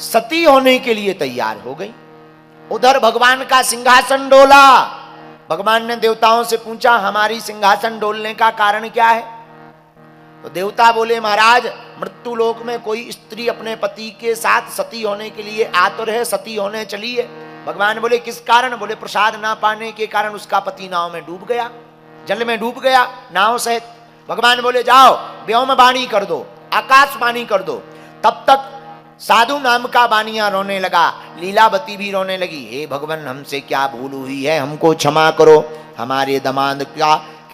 सती होने के लिए तैयार हो गई। उधर भगवान का सिंहासन डोला। भगवान ने देवताओं से पूछा, हमारी सिंहासन डोलने का कारण क्या है? तो देवता बोले, महाराज मृत्यु लोक में कोई स्त्री अपने पति के साथ सती होने के लिए आतुर है, सती होने चली है। भगवान बोले, किस कारण? बोले, प्रसाद ना पाने के कारण उसका पति नाव में डूब गया, जल में डूब गया नाव सहित। भगवान बोले जाओ व्योम वाणी कर दो, आकाशवाणी कर दो। तब तक साधु नाम का बानिया रोने लगा, लीलावती भी रोने लगी, हे भगवान हमसे क्या भूल हुई है, हमको क्षमा करो, हमारे दामाद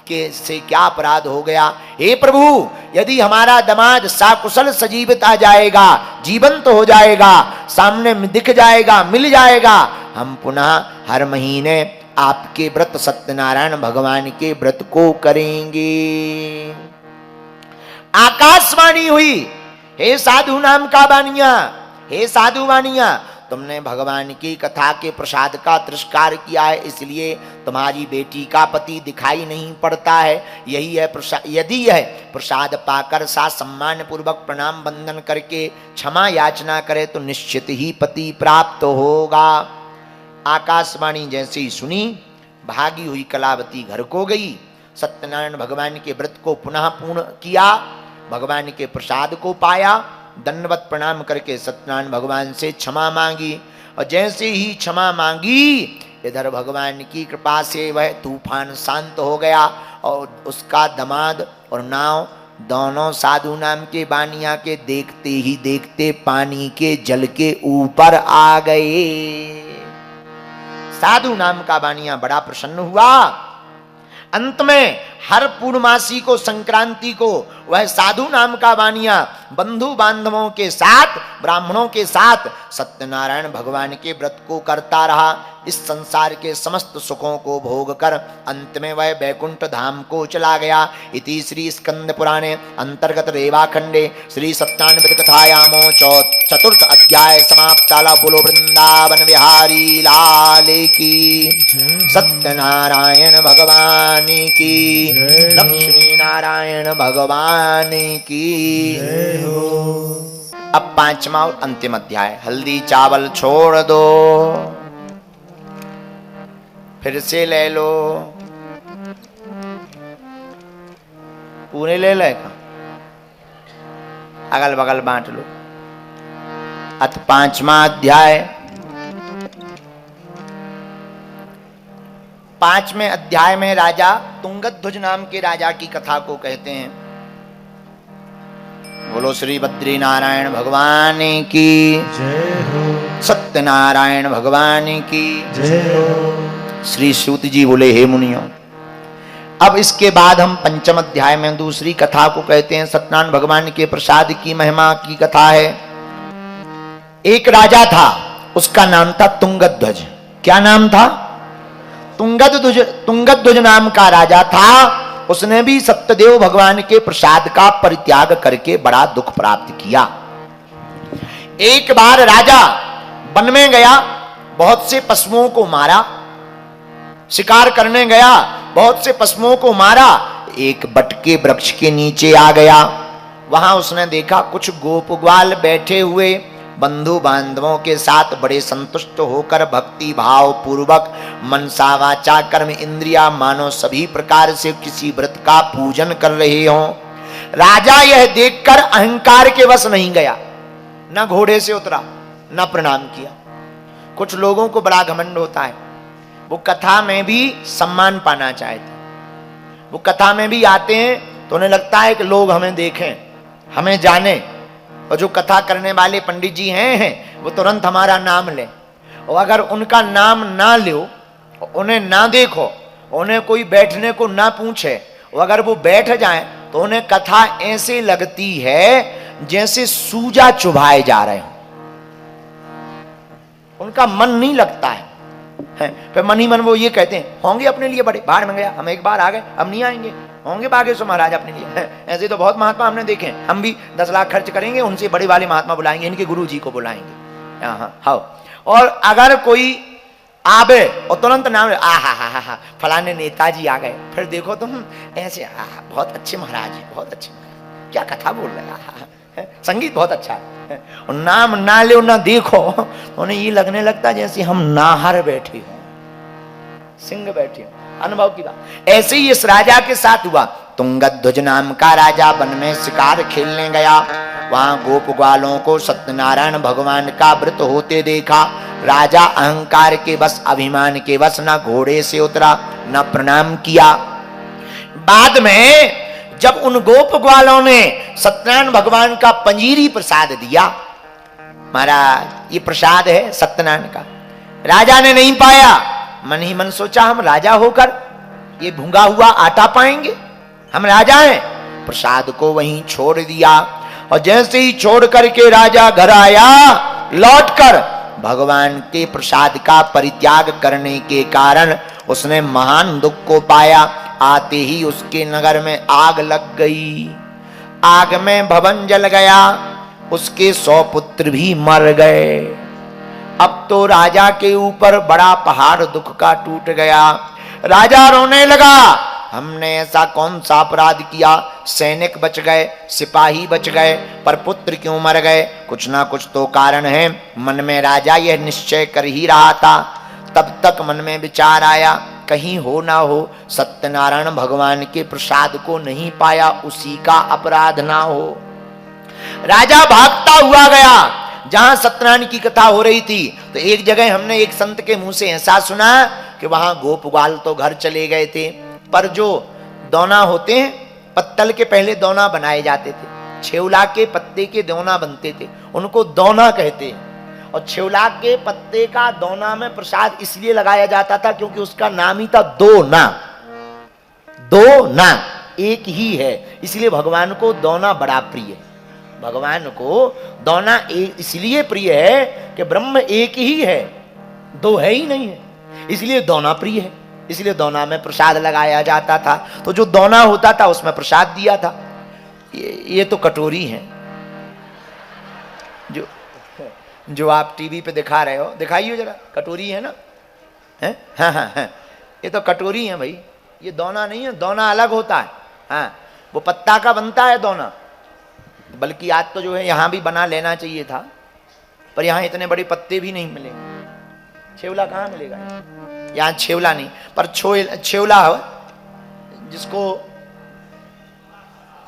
से क्या अपराध हो गया। हे प्रभु यदि हमारा दामाद साकुशल सजीवित आ जाएगा, जीवंत हो जाएगा, सामने दिख जाएगा, मिल जाएगा, हम पुनः हर महीने आपके व्रत सत्यनारायण भगवान के व्रत को करेंगे। आकाशवाणी हुई, हे साधु नाम का बानिया, हे साधु बानिया, तुमने भगवान की कथा के प्रसाद का तिरस्कार किया है, इसलिए तुम्हारी बेटी का पति दिखाई नहीं पड़ता है। यही है प्रसाद, यदि यह प्रसाद पाकर सा सम्मान पूर्वक प्रणाम वंदन करके क्षमा याचना करे तो निश्चित ही पति प्राप्त होगा। आकाशवाणी जैसे ही सुनी, भागी हुई कलावती घर को गई, सत्यनारायण भगवान के व्रत को पुनः पूर्ण किया, भगवान के प्रसाद को पाया, दंडवत प्रणाम करके सत्यनारायण भगवान से क्षमा मांगी। और जैसे ही क्षमा मांगी, इधर भगवान की कृपा से वह तूफान शांत हो गया और उसका दामाद और नाव दोनों साधु नाम के बानिया के देखते ही देखते पानी के जल के ऊपर आ गए। साधु नाम का बानिया बड़ा प्रसन्न हुआ। अंत में हर पूर्णमासी को, संक्रांति को, वह साधु नाम का बानिया बंधु बांधवों के साथ, ब्राह्मणों के साथ सत्यनारायण भगवान के व्रत को करता रहा। इस संसार के समस्त सुखों को भोग कर अंत में वह वैकुंठ धाम को चला गया। इति श्री स्कंद पुराणे अंतर्गत रेवाखंडे श्री सत्यान्वित कथायामो चतुर्थ अध्याय समाप्ताला। बोलो वृंदावन बिहारी लाल की, सत्यनारायण भगवान की, लक्ष्मी नारायण भगवान की। अब पांचवा और अंतिम अध्याय, हल्दी चावल छोड़ दो, फिर से ले लो, पूरे ले लेगा, अगल बगल बांट लो। अत पांचवा अध्याय, पांचवें अध्याय में राजा तुंगध्वज नाम के राजा की कथा को कहते हैं। बोलो श्री बद्री नारायण भगवान की जय हो, सत्यनारायण भगवान की जय हो। श्री सूत जी बोले, हे मुनियों, अब इसके बाद हम पंचम अध्याय में दूसरी कथा को कहते हैं। सत्यनारायण भगवान के प्रसाद की महिमा की कथा है। एक राजा था, उसका नाम था तुंगध्वज। क्या नाम था? तुंगध्वज नाम का राजा था। उसने भी सत्यदेव भगवान के प्रसाद का परित्याग करके बड़ा दुख प्राप्त किया। एक बार राजा वन में गया, बहुत से पशुओं को मारा, शिकार करने गया, बहुत से पशुओं को मारा। एक बट के वृक्ष के नीचे आ गया। वहां उसने देखा कुछ गोप ग्वाल बैठे हुए बंधु बांधवों के साथ बड़े संतुष्ट होकर भक्ति भाव पूर्वक मनसा वाचा कर्म इंद्रिया मानो सभी प्रकार से किसी व्रत का पूजन कर रहे हों। राजा यह देखकर अहंकार के वश नहीं गया, न घोड़े से उतरा, न प्रणाम किया। कुछ लोगों को बड़ा घमंड होता है, वो कथा में भी सम्मान पाना चाहते, वो कथा में भी आते हैं तो उन्हें लगता है कि लोग हमें देखें, हमें जाने, और जो कथा करने वाले पंडित जी हैं वो तुरंत हमारा नाम लें। और अगर उनका नाम ना लो, उन्हें ना देखो, उन्हें कोई बैठने को ना पूछे, और अगर वो बैठ जाएं तो उन्हें कथा ऐसे लगती है जैसे सूजा चुभाए जा रहे हो, उनका मन नहीं लगता है। फिर मन ही मन वो ये कहते हैं, होंगे अपने लिए बड़े, बाहर में गया, हम एक बार आ गए, अब नहीं आएंगे, होंगे बागेश्वर महाराज अपने लिए। ऐसे तो बहुत महात्मा हमने देखे हैं, हम भी 10 लाख खर्च करेंगे, उनसे बड़े वाले महात्मा बुलाएंगे, इनके गुरु जी को बुलाएंगे। हाँ, और अगर कोई आवे और तुरंत नाम, हा फलाने नेताजी आ गए, फिर देखो तुम ऐसे, बहुत अच्छे महाराज हैं, बहुत अच्छे महाराज, क्या कथा बोल रहे हैं, संगीत बहुत अच्छा है। और नाम ना लो ना देखो, उन्हें ये लगने लगता जैसे हम नाहर बैठे हो, सिंह बैठे हो। अनुभव की बात। ऐसे ही इस राजा के साथ हुआ। तुंगध्वज नाम का राजा वन में शिकार खेलने गया। वहां गोप ग्वालों को सत्यनारायण भगवान का व्रत होते देखा। राजा अहंकार के वश, अभिमान के वश न घोड़े से उतरा, न प्रणाम किया। बाद में जब उन गोप ग्वालों ने सत्यनारायण भगवान का पंजीरी प्रसाद दिया, महाराज ये प्रसाद है सत्यनारायण का, राजा ने नहीं पाया। मन ही मन सोचा हम राजा होकर ये भूंगा हुआ आटा पाएंगे, हम राजा हैं। प्रसाद को वहीं छोड़ दिया और जैसे ही छोड़ करके राजा घर आया, लौटकर भगवान के प्रसाद का परित्याग करने के कारण उसने महान दुख को पाया। आते ही उसके नगर में आग लग गई, आग में भवन जल गया, उसके 100 पुत्र भी मर गए। अब तो राजा के ऊपर बड़ा पहाड़ दुख का टूट गया। राजा रोने लगा, हमने ऐसा कौन सा अपराध किया, सैनिक बच गए, सिपाही बच गए, पर पुत्र क्यों मर गए, कुछ ना कुछ तो कारण है। मन में राजा यह निश्चय कर ही रहा था, तब तक मन में विचार आया कहीं हो ना हो सत्यनारायण भगवान के प्रसाद को नहीं पाया, उसी का अपराध ना हो। राजा भागता हुआ गया जहां सत्यनारायण की कथा हो रही थी। तो एक जगह हमने एक संत के मुंह से ऐसा सुना कि वहां गोप ग्वाल तो घर चले गए थे, पर जो दोना होते हैं, पत्तल के पहले दोना बनाए जाते थे, छेवला के पत्ते के दोना बनते थे, उनको दोना कहते हैं। और छेवला के पत्ते का दोना में प्रसाद इसलिए लगाया जाता था क्योंकि उसका नाम ही था दोना। दोना एक ही है, इसलिए भगवान को दोना बड़ा प्रिय है। भगवान को दोना इसलिए प्रिय है कि ब्रह्म एक ही है, दो है ही नहीं है, इसलिए दोना प्रिय है, इसलिए दोना में प्रसाद लगाया जाता था। तो जो दोना होता था उसमें प्रसाद दिया था। ये तो कटोरी है जो आप टीवी पे दिखा रहे हो, दिखाइए जरा, कटोरी है ना, है? हाँ हाँ हाँ, ये तो कटोरी है भाई, ये दोना नहीं है, दोना अलग होता है। हाँ, वो पत्ता का बनता है दोना, बल्कि आज तो जो है यहाँ भी बना लेना चाहिए था, पर यहाँ इतने बड़े पत्ते भी नहीं मिले। छेवला कहाँ मिलेगा यहाँ, छेवला नहीं, पर छेवला हो, जिसको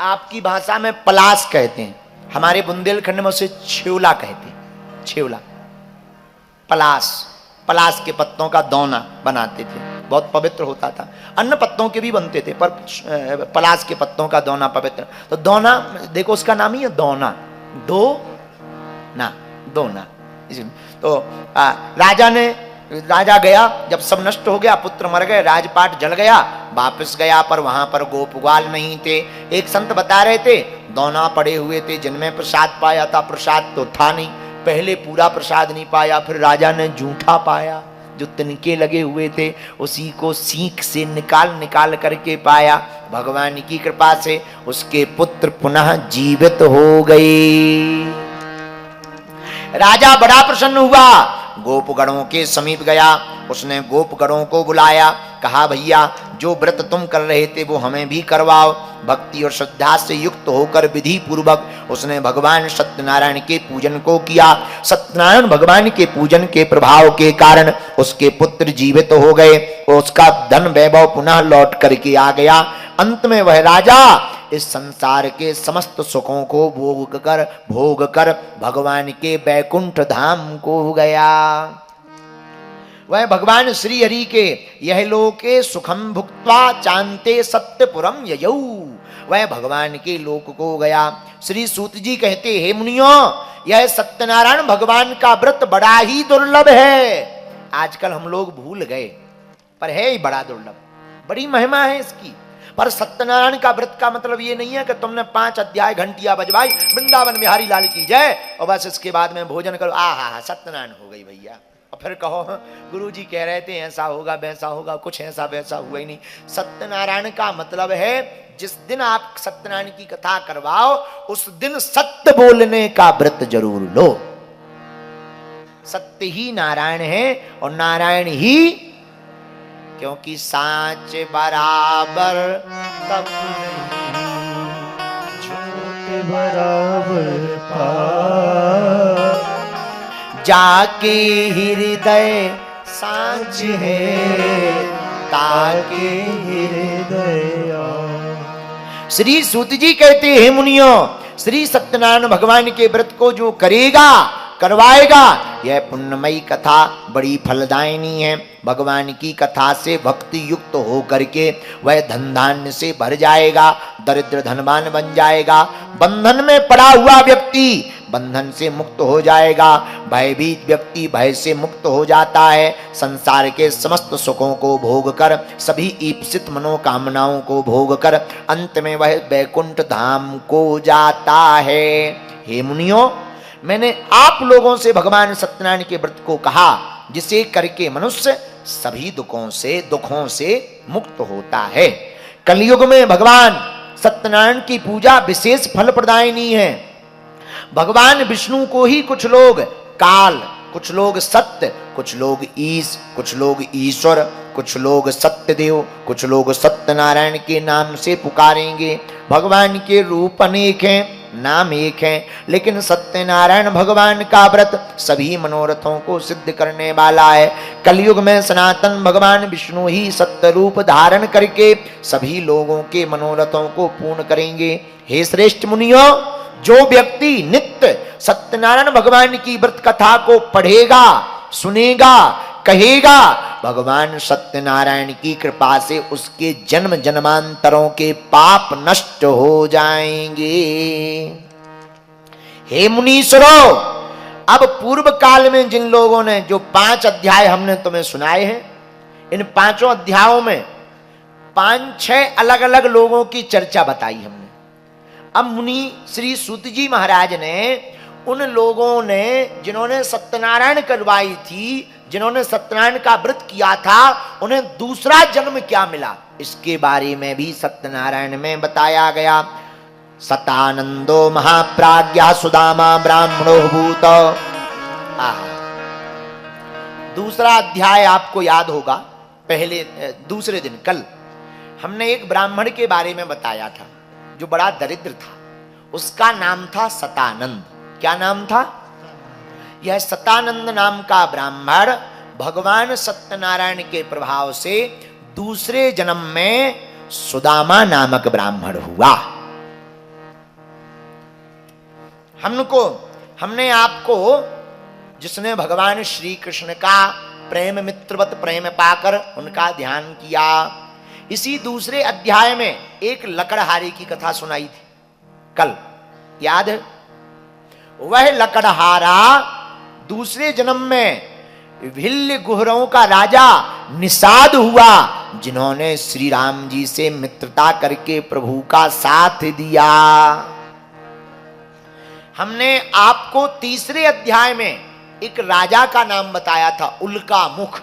आपकी भाषा में पलास कहते हैं, हमारे बुंदेलखंड में उसे छेवला कहते हैं। छेवला, पलास, पलास के पत्तों का दोना बनाते थे, बहुत पवित्र होता था। अन्य पत्तों के भी बनते थे, पर पलास के पत्तों का दोना पवित्र। तो दोना देखो, उसका नाम ही है दोना, दो ना, दोना। तो राजा गया, जब सब नष्ट हो गया, पुत्र मर गए, राजपाट जल गया, वापस गया, पर वहां पर गोप ग्वाल नहीं थे। एक संत बता रहे थे दोना पड़े हुए थे जिनमें प्रसाद पाया था, प्रसाद तो था नहीं, पहले पूरा प्रसाद नहीं पाया, फिर राजा ने जूठा पाया, जो तिनके लगे हुए थे उसी को सीख से निकाल करके पाया। भगवान की कृपा से उसके पुत्र पुनः जीवित हो गए। राजा बड़ा प्रसन्न हुआ, गोपगणों के समीप गया, उसने गोपगणों को बुलाया, कहा भैया जो व्रत तुम कर रहे थे वो हमें भी करवाओ। भक्ति और श्रद्धा से युक्त होकर विधि पूर्वक उसने भगवान सत्यनारायण के पूजन को किया। सत्यनारायण भगवान के पूजन के प्रभाव के कारण उसके पुत्र जीवित हो गए और उसका धन वैभव पुनः लौट करके आ गया। अंत में वह राजा इस संसार के समस्त सुखों को भोग कर भगवान के बैकुंठ धाम को गया। वह भगवान श्री हरि के यह लोके सुखम भुक्त्वा चांते सत्यपुरम ययौ, वह भगवान के लोक को गया। श्री सूत जी कहते, हे मुनियों, यह सत्यनारायण भगवान का व्रत बड़ा ही दुर्लभ है। आजकल हम लोग भूल गए, पर है ही बड़ा दुर्लभ, बड़ी महिमा है इसकी। पर सत्यनारायण का व्रत का मतलब ये नहीं है कि तुमने 5 अध्याय घंटिया बजवाई, वृंदावन बिहारी लाल की जय, और बस इसके बाद में भोजन करो, आहा सत्यनारायण हो गई भैया, और फिर कहो गुरु जी कह रहे थे ऐसा होगा वैसा होगा, कुछ ऐसा वैसा हुआ ही नहीं। सत्यनारायण का मतलब है जिस दिन आप सत्यनारायण की कथा करवाओ उस दिन सत्य बोलने का व्रत जरूर लो। सत्य ही नारायण है और नारायण ही, क्योंकि साच बराबर तब नहीं, झूठ बराबर जाके हृदय साच है ताके हृदय। श्री सूत जी कहते हैं मुनियों, श्री सत्यनारायण भगवान के व्रत को जो करेगा करवाएगा, यह पुण्यमयी कथा बड़ी फलदायिनी है। भगवान की कथा से भक्ति युक्त हो करके वह धन धान्य से भर जाएगा, दरिद्र धनवान बन जाएगा। बंधन में पड़ा हुआ व्यक्ति बंधन से मुक्त हो जाएगा, भयभीत व्यक्ति भय से मुक्त हो जाता है। संसार के समस्त सुखों को भोग कर, सभी ईप्सित मनोकामनाओं को भोग कर अंत में वह बैकुंठ धाम को जाता है। हे मुनियों, मैंने आप लोगों से भगवान सत्यनारायण के व्रत को कहा, जिसे करके मनुष्य सभी दुखों से मुक्त होता है। कलयुग में भगवान सत्यनारायण की पूजा विशेष फल प्रदायिनी है। भगवान विष्णु को ही कुछ लोग काल, कुछ लोग सत्य, कुछ लोग ईश, कुछ लोग ईश्वर, कुछ लोग सत्यदेव, कुछ लोग सत्यनारायण के नाम से पुकारेंगे। भगवान के रूप अनेक हैं, नाम एक है, लेकिन सत्यनारायण भगवान का व्रत सभी मनोरथों को सिद्ध करने वाला है। कलयुग में सनातन भगवान विष्णु ही सत्य रूप धारण करके सभी लोगों के मनोरथों को पूर्ण करेंगे। हे श्रेष्ठ मुनियों, जो व्यक्ति नित्य सत्यनारायण भगवान की व्रत कथा को पढ़ेगा, सुनेगा, कहेगा, भगवान सत्यनारायण की कृपा से उसके जन्म जन्मांतरों के पाप नष्ट हो जाएंगे। हे मुनीश्वरों, अब पूर्व काल में जिन लोगों ने जो 5 अध्याय हमने तुम्हें सुनाए हैं, इन 5 अध्यायों में 5-6 अलग अलग लोगों की चर्चा बताई हमने। अब मुनि श्री सूत जी महाराज ने उन लोगों ने जिन्होंने सत्यनारायण करवाई थी, जिन्होंने सत्यनारायण का व्रत किया था, उन्हें दूसरा जन्म क्या मिला, इसके बारे में भी सत्यनारायण में बताया गया। सतानंदो महाप्राज्ञ सुदामा ब्राह्मणो भूत। दूसरा अध्याय आपको याद होगा, दूसरे दिन कल हमने एक ब्राह्मण के बारे में बताया था जो बड़ा दरिद्र था। उसका नाम था सतानंद। क्या नाम था? यह सतानंद नाम का ब्राह्मण भगवान सत्यनारायण के प्रभाव से दूसरे जन्म में सुदामा नामक ब्राह्मण हुआ। हमने आपको, जिसने भगवान श्री कृष्ण का प्रेम मित्रवत प्रेम पाकर उनका ध्यान किया, इसी दूसरे अध्याय में एक लकड़हारे की कथा सुनाई थी कल, याद है? वह लकड़हारा दूसरे जन्म में भिल्ल गुहरों का राजा निषाद हुआ, जिन्होंने श्री राम जी से मित्रता करके प्रभु का साथ दिया। हमने आपको तीसरे अध्याय में एक राजा का नाम बताया था, उल्का मुख,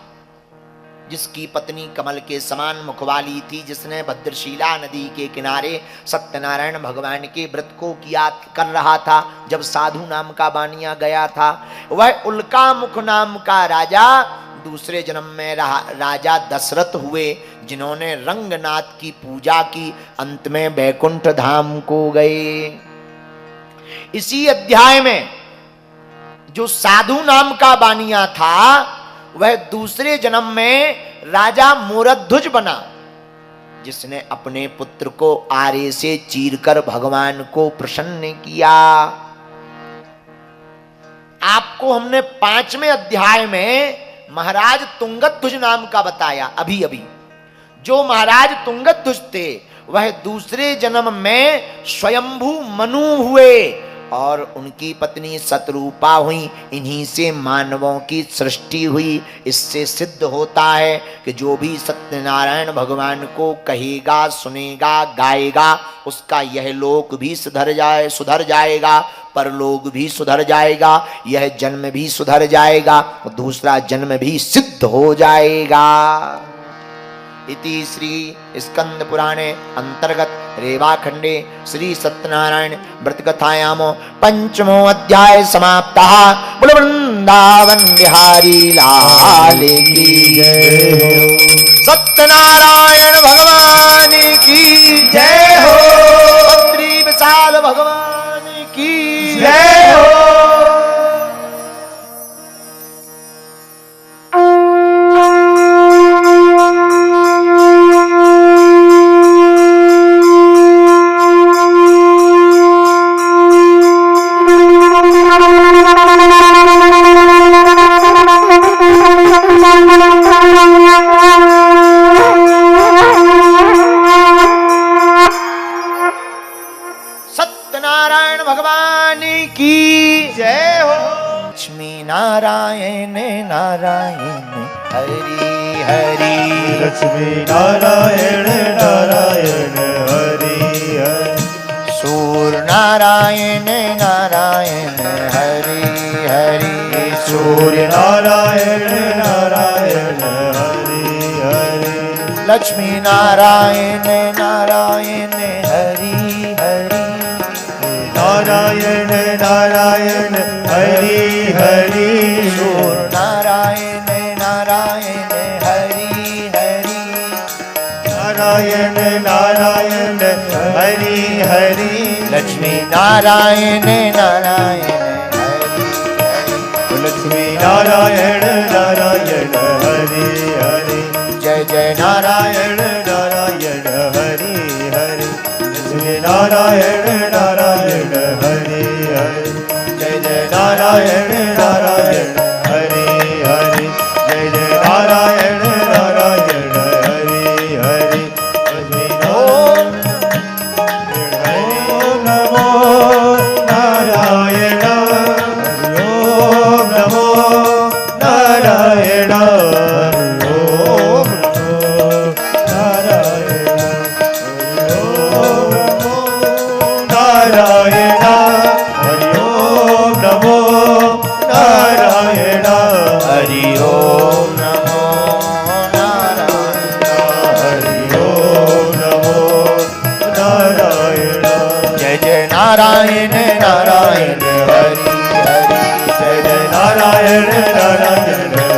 जिसकी पत्नी कमल के समान मुख वाली थी, जिसने भद्रशिला नदी के किनारे सत्यनारायण भगवान के व्रत को किया कर रहा था जब साधु नाम का बानिया गया था। वह उल्का मुख नाम का राजा दूसरे जन्म में राजा दशरथ हुए, जिन्होंने रंगनाथ की पूजा की, अंत में बैकुंठ धाम को गए। इसी अध्याय में जो साधु नाम का बानिया था, वह दूसरे जन्म में राजा मोरध्वज बना, जिसने अपने पुत्र को आरे से चीरकर भगवान को प्रसन्न किया। आपको हमने 5वें अध्याय में महाराज तुंगध्वज नाम का बताया अभी अभी। जो महाराज तुंगध्वज थे, वह दूसरे जन्म में स्वयंभू मनु हुए और उनकी पत्नी सतरूपा हुई। इन्हीं से मानवों की सृष्टि हुई। इससे सिद्ध होता है कि जो भी सत्यनारायण भगवान को कहेगा, सुनेगा, गाएगा, उसका यह लोक भी सुधर जाएगा, परलोक भी सुधर जाएगा, यह जन्म भी सुधर जाएगा, दूसरा जन्म भी सिद्ध हो जाएगा। इति श्री स्कंद पुराणे अंतर्गत रेवाखंडे श्री सत्यनारायण व्रत कथायाम 5मो अध्याय समाप्तः। बोलो वृंदावन बिहारी लाल की जय हो। सत्यनारायण भगवान की जय हो। बद्री विशाल भगवान की जय हो। हरि हरि लक्ष्मी नारायण नारायण हरि हरि सूर नारायण नारायण हरि हरि सूर्य नारायण नारायण हरि हरि लक्ष्मी नारायण नारायण हरि हरि नारायण नारायण हरि हरि सूर नारायण नारायण हरि हरि नारायण नारायण हरि हरि लक्ष्मी नारायण नारायण हरि लक्ष्मी नारायण नारायण हरि हरि जय जय नारायण नारायण नारायण हरि हरि लक्ष्मी नारायण नारायण हरि हरि जय जय नारायण नारायण हरि हरि जय जय नारायण नारायण हरि हरि लक्ष्मी ओम ओम नमो नारायण ओम नमो नारायण ओम नमो नारायण ओम नमो नारायण हरि ओम नमो नारायण हरि ओम नमो नारायण हरि ओम नमो नारायण जय जय नारायण नारायण हरि हरि जय जय नारायण नारायण